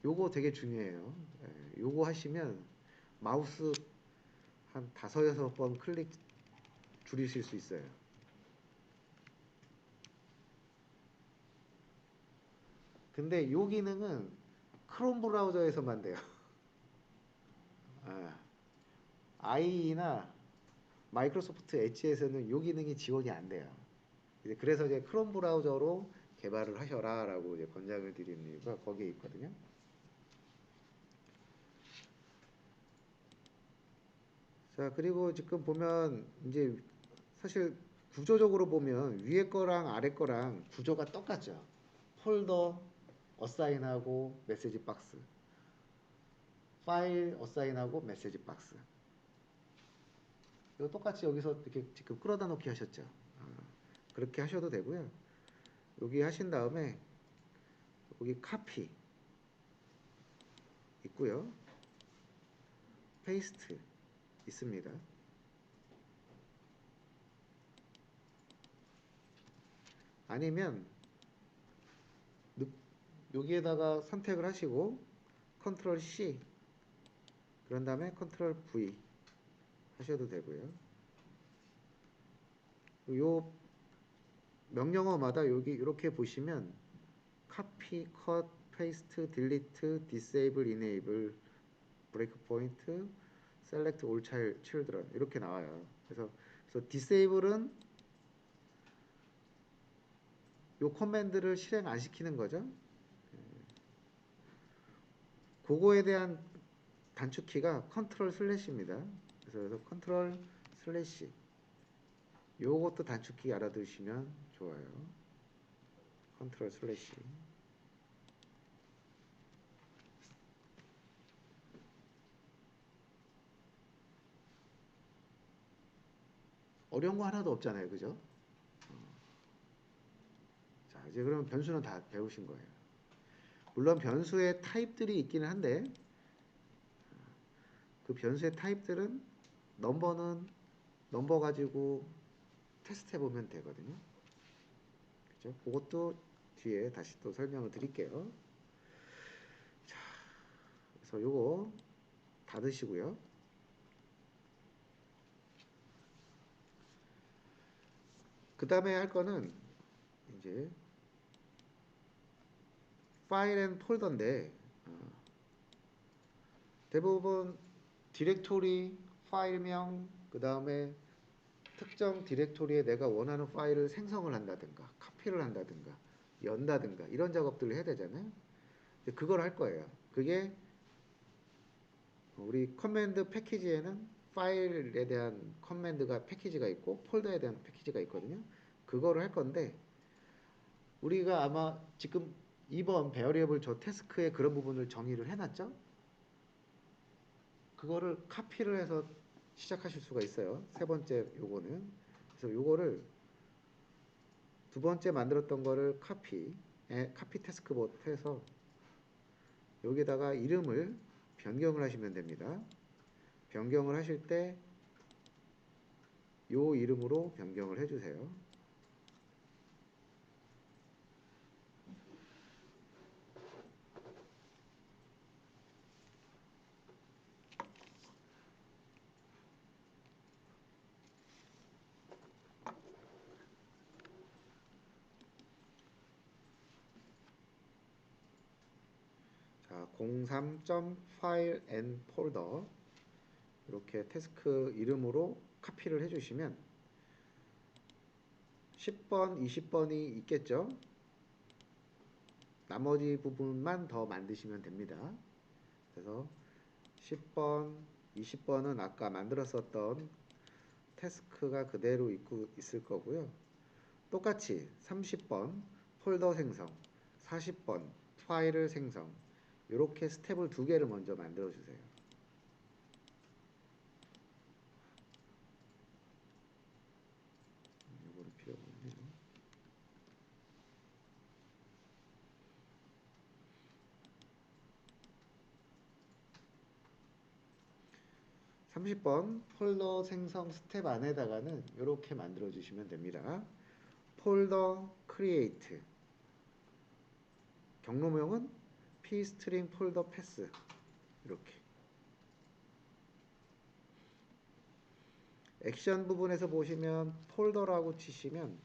S1: 요거 되게 중요해요. 요거 하시면 마우스 한 5-6번 클릭 줄이실 수 있어요. 근데 요 기능은 크롬 브라우저에서만 돼요. IE나 마이크로소프트 엣지에서는 요 기능이 지원이 안 돼요. 이제 그래서 이제 크롬 브라우저로 개발을 하셔라라고 이제 권장을 드리는 이유가 거기에 있거든요. 자, 그리고 지금 보면 이제 사실 구조적으로 보면 위에 거랑 아래 거랑 구조가 똑같죠. 폴더 어사인하고 메시지 박스, 파일 어사인하고 메시지 박스. 이거 똑같이 여기서 이렇게 지금 끌어다 놓기 하셨죠. 그렇게 하셔도 되고요. 여기 하신 다음에 여기 카피 있고요. 페이스트 있습니다. 아니면 여기에다가 선택을 하시고 컨트롤 C 그런 다음에 컨트롤 V 하셔도 되고요. 요 명령어마다 여기 이렇게 보시면 카피, 컷, 페이스트, 딜리트, 디세이블, 이네이블, 브레이크 포인트, 셀렉트 올 칠드런 이렇게 나와요. 그래서 디세이블은 요 커맨드를 실행 안 시키는 거죠. 그거에 대한 단축키가 컨트롤 슬래시입니다. 그래서 컨트롤 슬래시 요것도 단축키 알아두시면 좋아요. 컨트롤 슬래시. 어려운 거 하나도 없잖아요. 그죠? 자, 이제 그러면 변수는 다 배우신 거예요. 물론 변수의 타입들이 있기는 한데 그 변수의 타입들은 넘버는 넘버 가지고 테스트 해보면 되거든요. 그죠? 그것도 뒤에 다시 또 설명을 드릴게요. 자, 그래서 요거 닫으시고요. 그 다음에 할 거는 이제 파일 앤 폴더인데 대부분 디렉토리, 파일명, 그 다음에 특정 디렉토리에 내가 원하는 파일을 생성을 한다든가 카피를 한다든가 연다든가 이런 작업들을 해야 되잖아요. 그걸 할 거예요. 그게 우리 커맨드 패키지에는 파일에 대한 커맨드가 패키지가 있고 폴더에 대한 패키지가 있거든요. 그거를 할 건데 우리가 아마 지금 이번 베어리어블 저 태스크에 그런 부분을 정의를 해놨죠. 그거를 카피를 해서 시작하실 수가 있어요. 세 번째 요거는. 그래서 요거를 두 번째 만들었던 거를 카피 태스크봇 해서 여기다가 이름을 변경을 하시면 됩니다. 변경을 하실 때 요 이름으로 변경을 해주세요. 자, 03.file and folder 이렇게 태스크 이름으로 카피를 해주시면 10번, 20번이 있겠죠? 나머지 부분만 더 만드시면 됩니다. 그래서 10번, 20번은 아까 만들었었던 태스크가 그대로 있을 거고요. 똑같이 30번 폴더 생성, 40번 파일을 생성 이렇게 스텝을 두 개를 먼저 만들어 주세요. 이거는 필요가 없네요. 30번 폴더 생성 스텝 안에다가는 이렇게 만들어 주시면 됩니다. 폴더 크리에이트 경로명은 pstring 폴더 패스 이렇게 액션 부분에서 보시면 폴더라고 치시면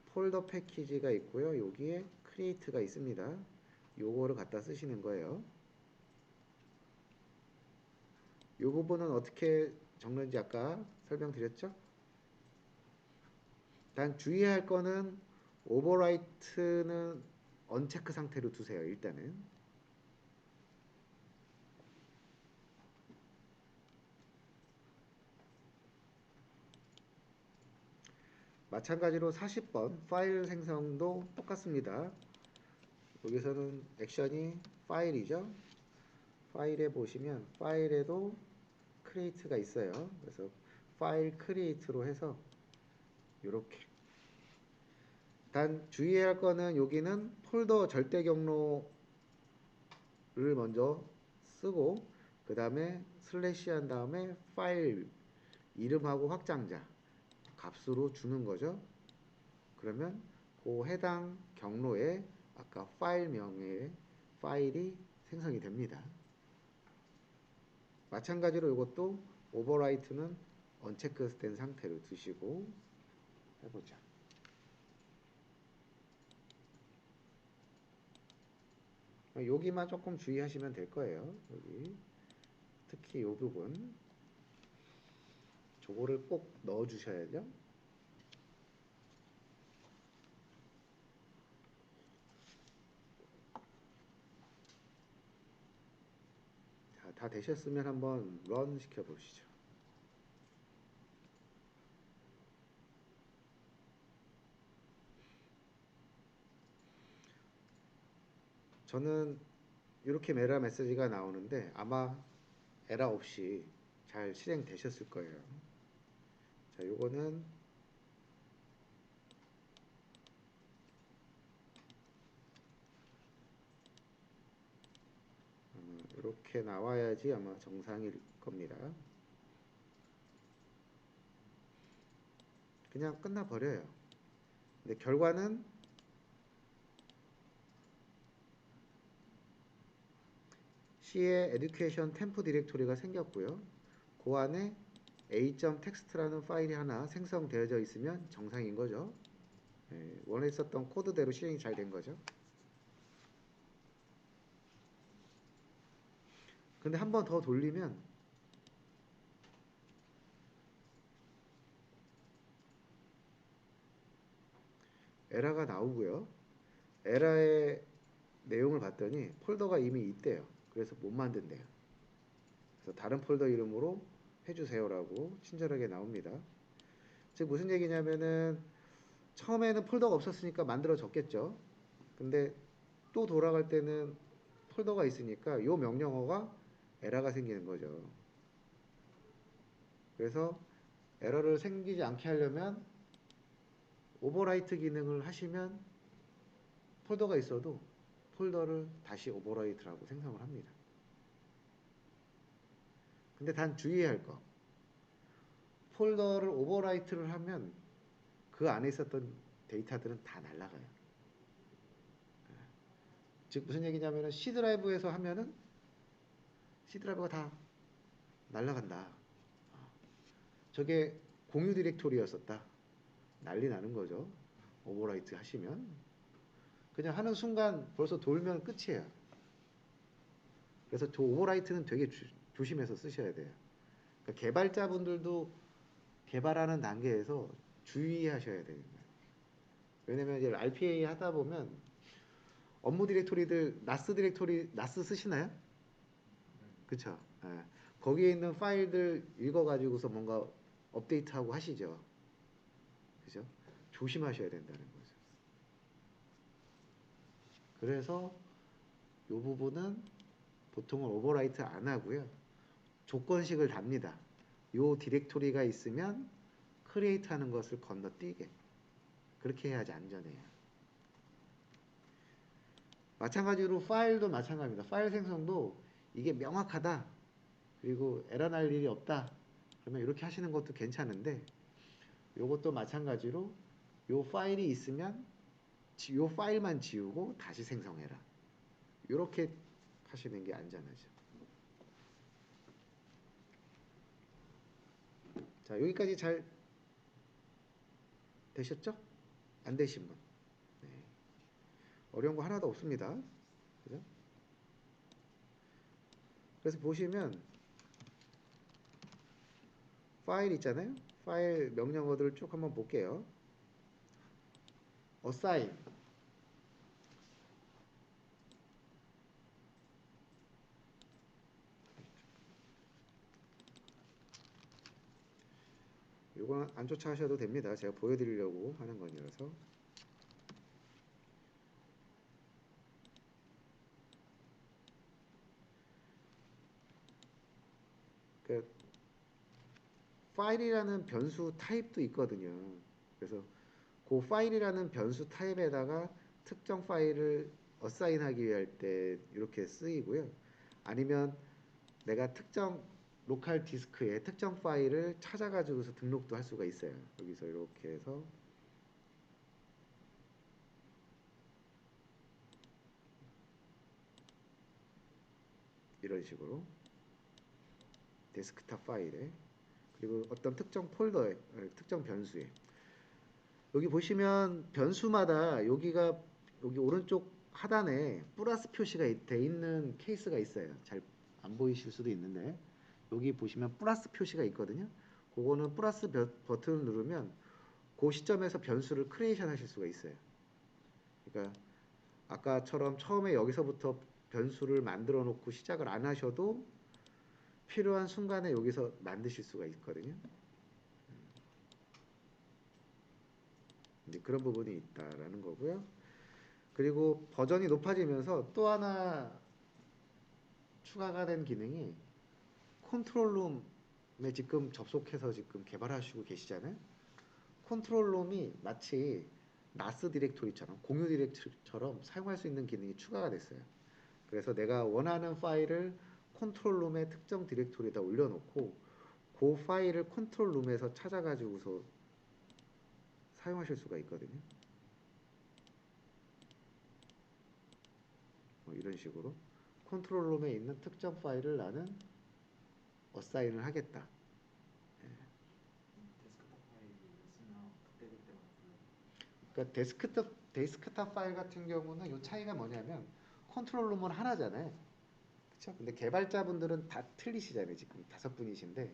S1: 폴더 패키지가 있고요. 여기에 크리에이트가 있습니다. 요거를 갖다 쓰시는 거예요. 요 부분은 어떻게 적는지 아까 설명드렸죠? 단 주의할 거는 오버라이트는 언체크 상태로 두세요. 일단은. 마찬가지로 40번 파일 생성도 똑같습니다. 여기서는 액션이 파일이죠. 파일에 보시면 파일에도 크리에이트가 있어요. 그래서 파일 크리에이트로 해서 이렇게. 단 주의해야 할 거는 여기는 폴더 절대 경로를 먼저 쓰고 그 다음에 슬래시 한 다음에 파일 이름하고 확장자 값으로 주는 거죠. 그러면 그 해당 경로에 아까 파일명의 파일이 생성이 됩니다. 마찬가지로 이것도 오버라이트는 언체크된 상태로 두시고 해보자. 여기만 조금 주의하시면 될 거예요. 여기 특히 이 부분 저거를 꼭 넣어 주셔야죠. 자, 다 되셨으면 한번 런 시켜 보시죠. 저는 이렇게 에러 메시지가 나오는데 아마 에러 없이 잘 실행되셨을 거예요. 자, 요거는 이렇게 나와야지 아마 정상일 겁니다. 그냥 끝나버려요. 근데 결과는 C의 education temp 디렉토리가 생겼고요. 그 안에 a.txt라는 파일이 하나 생성되어져 있으면 정상인 거죠. 예, 원했었던 코드대로 실행이 잘 된 거죠. 근데 한 번 더 돌리면 에러가 나오고요. 에러의 내용을 봤더니 폴더가 이미 있대요. 그래서 못 만든대요. 그래서 다른 폴더 이름으로 해주세요라고 친절하게 나옵니다. 즉 무슨 얘기냐면은 처음에는 폴더가 없었으니까 만들어졌겠죠. 근데 또 돌아갈 때는 폴더가 있으니까 이 명령어가 에러가 생기는 거죠. 그래서 에러를 생기지 않게 하려면 오버라이트 기능을 하시면 폴더가 있어도 폴더를 다시 오버라이트라고 생성을 합니다. 근데 단 주의해야 할 거. 폴더를 오버라이트를 하면 그 안에 있었던 데이터들은 다 날아가요. 즉 무슨 얘기냐면은 C 드라이브에서 하면은 C 드라이브가 다 날아간다. 저게 공유 디렉토리였었다. 난리 나는 거죠. 오버라이트 하시면 그냥 하는 순간 벌써 돌면 끝이에요. 그래서 저 오버라이트는 되게 조심해서 쓰셔야 돼요. 그러니까 개발자분들도 개발하는 단계에서 주의하셔야 되는 거예요. 왜냐면 이제 RPA 하다 보면 업무 디렉토리들 나스 디렉토리 나스 쓰시나요? 그쵸? 예. 거기에 있는 파일들 읽어가지고서 뭔가 업데이트하고 하시죠. 그죠? 조심하셔야 된다는 거죠. 그래서 이 부분은 보통은 오버라이트 안 하고요. 조건식을 답니다. 요 디렉토리가 있으면 크리에이트 하는 것을 건너뛰게. 그렇게 해야지 안전해요. 마찬가지로 파일도 마찬가지입니다. 파일 생성도 이게 명확하다. 그리고 에러 날 일이 없다. 그러면 이렇게 하시는 것도 괜찮은데 요것도 마찬가지로 요 파일이 있으면 요 파일만 지우고 다시 생성해라. 이렇게 하시는 게 안전하죠. 자, 여기까지 잘 되셨죠? 안 되신 분. 네. 어려운 거 하나도 없습니다. 그죠? 그래서 보시면 파일 있잖아요. 파일 명령어들을 쭉 한번 볼게요. assign. 이거는 안 쫓아하셔도 됩니다. 제가 보여드리려고 하는 거라서. 그 파일이라는 변수 타입도 있거든요. 그래서 그 파일이라는 변수 타입에다가 특정 파일을 어사인하기 위할 때 이렇게 쓰이고요. 아니면 내가 특정 로컬 디스크에 특정 파일을 찾아가지고서 등록도 할 수가 있어요. 여기서 이렇게 해서 이런 식으로 데스크탑 파일에 그리고 어떤 특정 폴더에 특정 변수에 여기 보시면 변수마다 여기 오른쪽 하단에 플러스 표시가 돼 있는 케이스가 있어요. 잘 안 보이실 수도 있는데 여기 보시면 플러스 표시가 있거든요. 그거는 플러스 버튼을 누르면 그 시점에서 변수를 크리에이션 하실 수가 있어요. 그러니까 아까처럼 처음에 여기서부터 변수를 만들어 놓고 시작을 안 하셔도 필요한 순간에 여기서 만드실 수가 있거든요. 이제 그런 부분이 있다라는 거고요. 그리고 버전이 높아지면서 또 하나 추가가 된 기능이 컨트롤룸에 지금 접속해서 지금 개발하시고 계시잖아요. 컨트롤룸이 마치 나스 디렉토리처럼 공유 디렉토리처럼 사용할 수 있는 기능이 추가가 됐어요. 그래서 내가 원하는 파일을 컨트롤룸의 특정 디렉토리에다 올려놓고 그 파일을 컨트롤룸에서 찾아가지고서 사용하실 수가 있거든요. 이런 식으로 컨트롤룸에 있는 특정 파일을 나는 어사인을 하겠다.
S2: 데스크탑 파일이 있으면 그때그때마다 불러요.
S1: 그러니까 데스크탑 파일 같은 경우는 이 차이가 뭐냐면 컨트롤룸은 하나잖아요. 그렇죠? 근데 개발자분들은 다 틀리시잖아요. 지금 5분이신데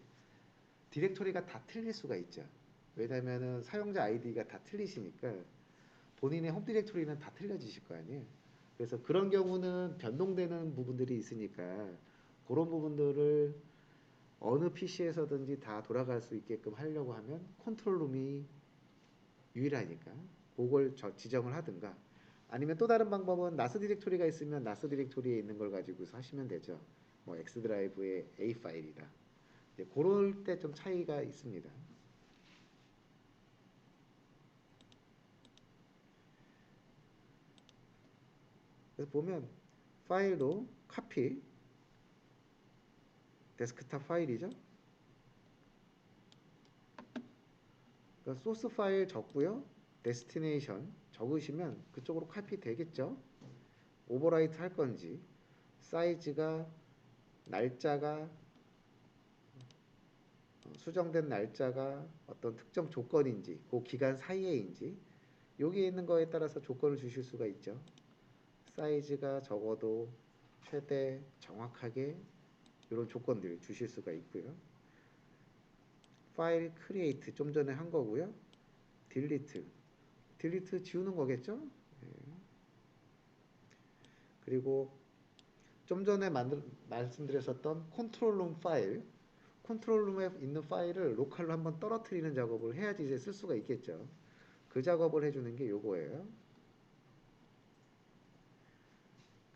S1: 디렉토리가 다 틀릴 수가 있죠. 왜냐면은 사용자 아이디가 다 틀리시니까 본인의 홈 디렉토리는 다 틀려지실 거 아니에요. 그래서 그런 경우는 변동되는 부분들이 있으니까 그런 부분들을 어느 PC에서든지 다 돌아갈 수 있게끔 하려고 하면 컨트롤룸이 유일하니까 그걸 지정을 하든가 아니면 또 다른 방법은 나스 디렉토리가 있으면 나스 디렉토리에 있는 걸 가지고서 하시면 되죠. 뭐 X 드라이브의 A 파일이다. 그럴 때 좀 차이가 있습니다. 그래서 보면 파일도 카피 데스크탑 파일이죠. 그러니까 소스 파일 적고요. 데스티네이션 적으시면 그쪽으로 카피 되겠죠. 오버라이트 할 건지 사이즈가 날짜가 수정된 날짜가 어떤 특정 조건인지 그 기간 사이에인지 여기에 있는 거에 따라서 조건을 주실 수가 있죠. 사이즈가 적어도 최대 정확하게 이런 조건들을 주실 수가 있고요. 파일 크리에이트 좀 전에 한 거고요. 딜리트 지우는 거겠죠. 네. 그리고 좀 전에 말씀드렸었던 컨트롤룸 파일 컨트롤룸에 있는 파일을 로컬로 한번 떨어뜨리는 작업을 해야지 이제 쓸 수가 있겠죠. 그 작업을 해주는 게 요거예요.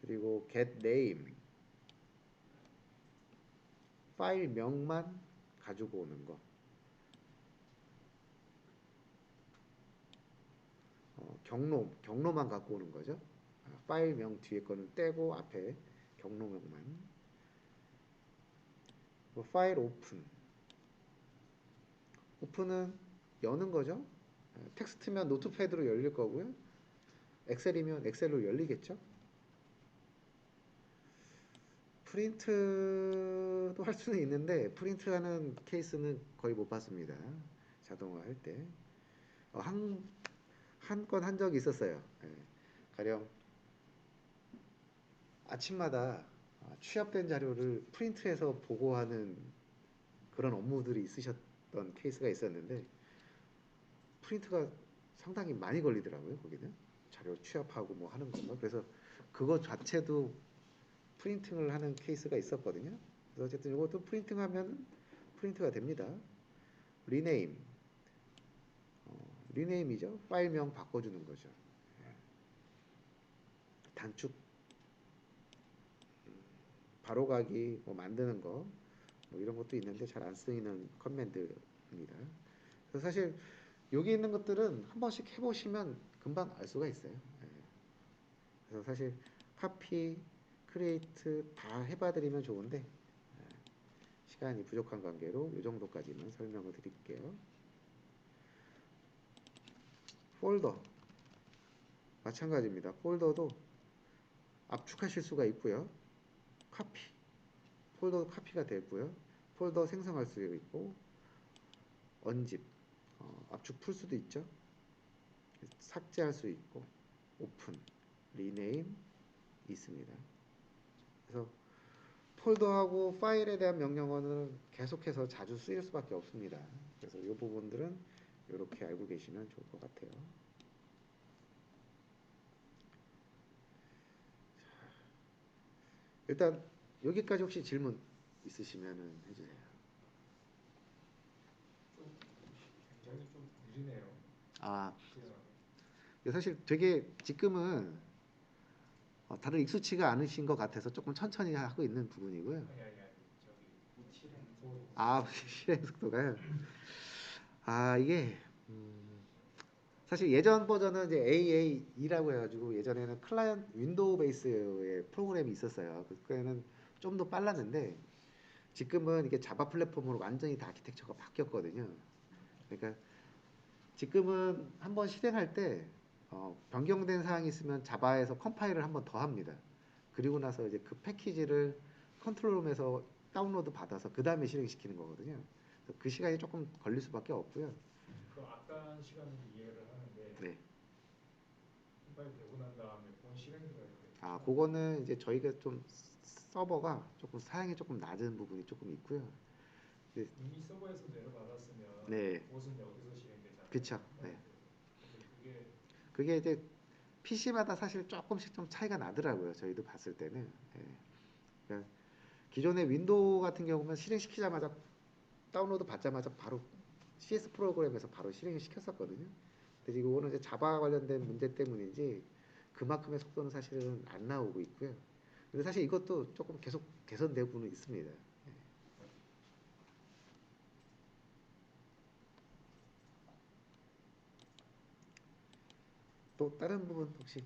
S1: 그리고 get name 파일 명만 가지고 오는 거. 경로만 갖고 오는 거죠. 파일명 뒤에 거는 떼고 앞에 경로명만. 파일 오픈은 여는 거죠. 텍스트면 노트패드로 열릴 거고요. 엑셀이면 엑셀로 열리겠죠. 프린트도 할 수는 있는데 프린트하는 케이스는 거의 못 봤습니다. 자동화 할 때. 한 건 한 적이 있었어요. 가령 아침마다 취합된 자료를 프린트해서 보고하는 그런 업무들이 있으셨던 케이스가 있었는데 프린트가 상당히 많이 걸리더라고요. 거기는 자료 취합하고 뭐 하는 거. 그래서 그거 자체도 프린팅을 하는 케이스가 있었거든요. 그래서 어쨌든 이것도 프린팅하면 프린트가 됩니다. 리네임, 리네임이죠. 파일명 바꿔주는 거죠. 단축, 바로가기, 뭐 만드는 거, 뭐 이런 것도 있는데 잘 안 쓰이는 커맨드입니다. 그래서 사실 여기 있는 것들은 한 번씩 해보시면 금방 알 수가 있어요. 예. 그래서 사실 카피, 크리에이트 다 해봐드리면 좋은데 시간이 부족한 관계로 이 정도까지만 설명을 드릴게요. 폴더 마찬가지입니다. 폴더도 압축하실 수가 있고요. 카피, 폴더 카피가 되고요. 폴더 생성할 수 있고 언집, 압축 풀 수도 있죠. 삭제할 수 있고 오픈, 리네임 있습니다. 그래서 폴더하고 파일에 대한 명령어는 계속해서 자주 쓰일 수밖에 없습니다. 그래서 이 부분들은 이렇게 알고 계시면 좋을 것 같아요. 일단 여기까지 혹시 질문 있으시면 해주세요.
S2: 좀 굉장히 좀 느리네요.
S1: 아,
S2: 실행하기.
S1: 사실 되게 지금은 다들 익숙치가 않으신 것 같아서 조금 천천히 하고 있는 부분이고요.
S2: 아니 저기 실행 속도.
S1: 아, 실행 속도가요. 이게 사실 예전 버전은 이제 AAE라고 해가지고 예전에는 클라이언트 윈도우 베이스의 프로그램이 있었어요. 그거에는 좀 더 빨랐는데 지금은 이게 자바 플랫폼으로 완전히 다 아키텍처가 바뀌었거든요. 그러니까 지금은 한번 실행할 때 변경된 사항이 있으면 자바에서 컴파일을 한번 더 합니다. 그리고 나서 이제 그 패키지를 컨트롤룸에서 다운로드 받아서 그 다음에 실행시키는 거거든요. 그래서 그 시간이 조금 걸릴 수밖에 없고요.
S2: 그 아까운 시간은 이해를 하는데
S1: 네.
S2: 컴파일 되고 난 다음에 본 실행도가 이렇게 시간이
S1: 그거는 이제 저희가 좀 서버가 조금 사양이 조금 낮은 부분이 조금 있고요. 네,
S2: 이미 서버에서 내려받았으면
S1: 네,
S2: 그것은 여기서 실행되잖아요.
S1: 그쵸. 네.
S2: 컴파일이 돼서. 근데 그게
S1: 그게 이제 PC마다 사실 조금씩 좀 차이가 나더라고요. 저희도 봤을 때는. 예. 그러니까 기존의 윈도우 같은 경우는 실행시키자마자 다운로드 받자마자 바로 CS 프로그램에서 바로 실행을 시켰었거든요. 근데 지금 이거는 이제 자바 관련된 문제 때문인지 그만큼의 속도는 사실은 안 나오고 있고요. 근데 사실 이것도 조금 계속 개선되고는 있습니다. 예. 또 다른 부분 혹시?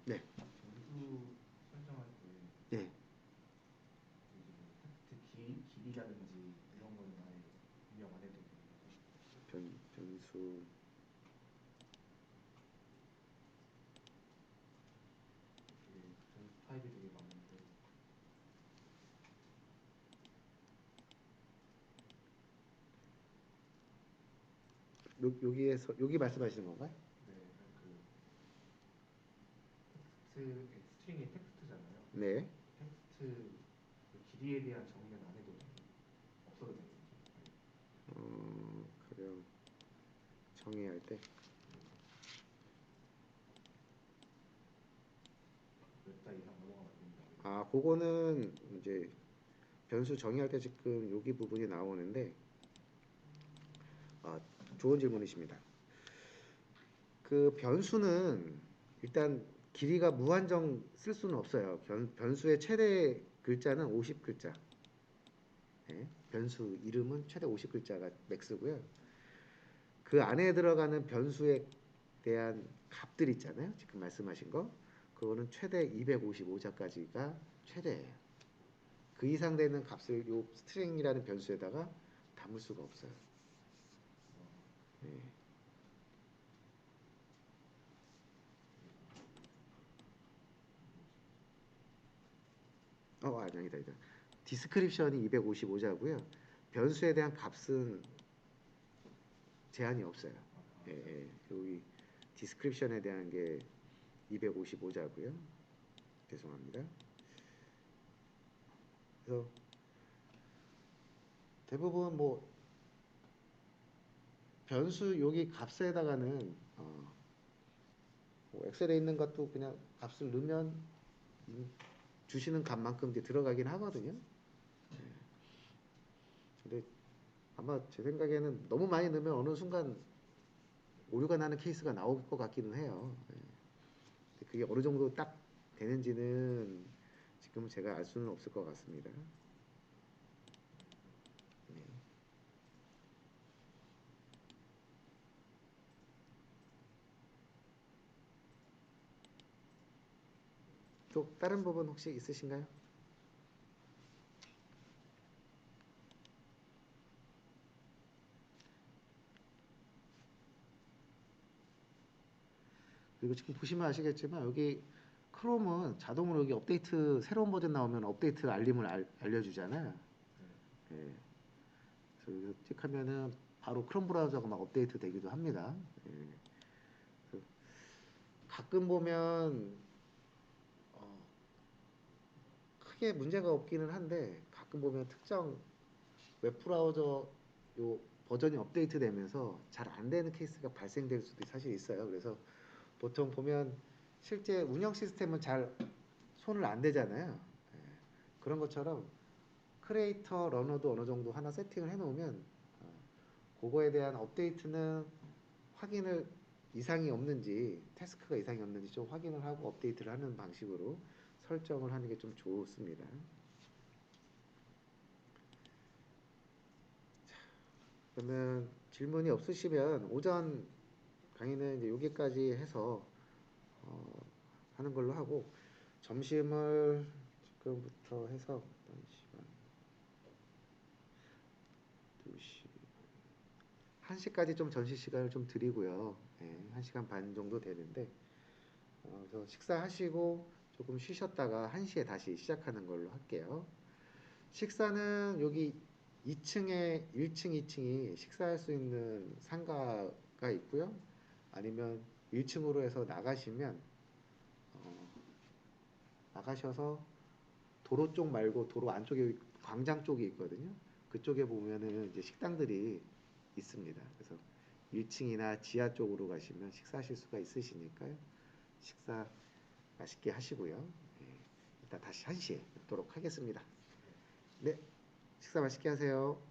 S1: 네,
S3: 변수 설정할 때
S1: 네.
S3: 이제 뭐 텍스트 길이라든지 이런 거는 아예 입력 안 해도 되는 거죠?
S1: 변수
S3: 되게 변수 타입이 되게 많은데
S1: 여기에서 여기 말씀하시는 건가요?
S3: 네, 그 텍스트 스트링이 텍스트잖아요.
S1: 네.
S3: 텍스트 그 길이에 대한 정의는 안 해도 되는 없어도 되는 거죠?
S1: 가령 정의할 때
S3: 몇 자 이상 넘어가면 안 된다.
S1: 그거는 이제 변수 정의할 때 지금 여기 부분이 나오는데 아, 좋은 질문이십니다. 그 변수는 일단 길이가 무한정 쓸 수는 없어요. 변수의 최대 글자는 50글자. 네, 변수 이름은 최대 50글자가 맥스고요. 그 안에 들어가는 변수에 대한 값들 있잖아요. 지금 말씀하신 거. 그거는 최대 255자까지가 최대예요. 그 이상 되는 값을 요 스트링이라는 변수에다가 담을 수가 없어요. 네. 아니다. 디스크립션이 255자고요. 변수에 대한 값은 제한이 없어요. 예. 여기 디스크립션에 대한 게 255자고요. 죄송합니다. 그래서 대부분 뭐 변수 여기 값에다가는 뭐 엑셀에 있는 것도 그냥 값을 넣으면 주시는 값만큼 이제 들어가긴 하거든요. 근데 아마 제 생각에는 너무 많이 넣으면 어느 순간 오류가 나는 케이스가 나올 것 같기는 해요. 근데 그게 어느 정도 딱 되는지는 지금 제가 알 수는 없을 것 같습니다. 네. 또 다른 부분 혹시 있으신가요? 그리고 지금 보시면 아시겠지만 여기 크롬은 자동으로 여기 업데이트 새로운 버전 나오면 업데이트 알림을 알려주잖아요. 예. 그래서 여기서 찍하면은 바로 크롬 브라우저가 막 업데이트 되기도 합니다. 예. 그래서 가끔 보면 크게 문제가 없기는 한데 가끔 보면 특정 웹 브라우저 요 버전이 업데이트 되면서 잘 안 되는 케이스가 발생될 수도 사실 있어요. 그래서 보통 보면 실제 운영 시스템은 잘 손을 안 대잖아요. 예. 그런 것처럼 크리에이터 러너도 어느 정도 하나 세팅을 해놓으면 그거에 대한 업데이트는 확인을 이상이 없는지 태스크가 이상이 없는지 좀 확인을 하고 업데이트를 하는 방식으로 설정을 하는 게 좀 좋습니다. 그러면 질문이 없으시면 오전 강의는 이제 여기까지 해서 하는 걸로 하고 점심을 지금부터 해서 2시 1시까지 좀 전시 시간을 좀 드리고요. 네, 1시간 반 정도 되는데 그래서 식사하시고 조금 쉬셨다가 1시에 다시 시작하는 걸로 할게요. 식사는 여기 2층에 1층, 2층이 식사할 수 있는 상가가 있고요. 아니면 1층으로 해서 나가시면 나가셔서 도로 쪽 말고 도로 안쪽에 광장 쪽이 있거든요. 그쪽에 보면은 이제 식당들이 있습니다. 그래서 1층이나 지하 쪽으로 가시면 식사하실 수가 있으시니까요. 식사 맛있게 하시고요. 네, 이따 다시 1시에 뵙도록 하겠습니다. 네, 식사 맛있게 하세요.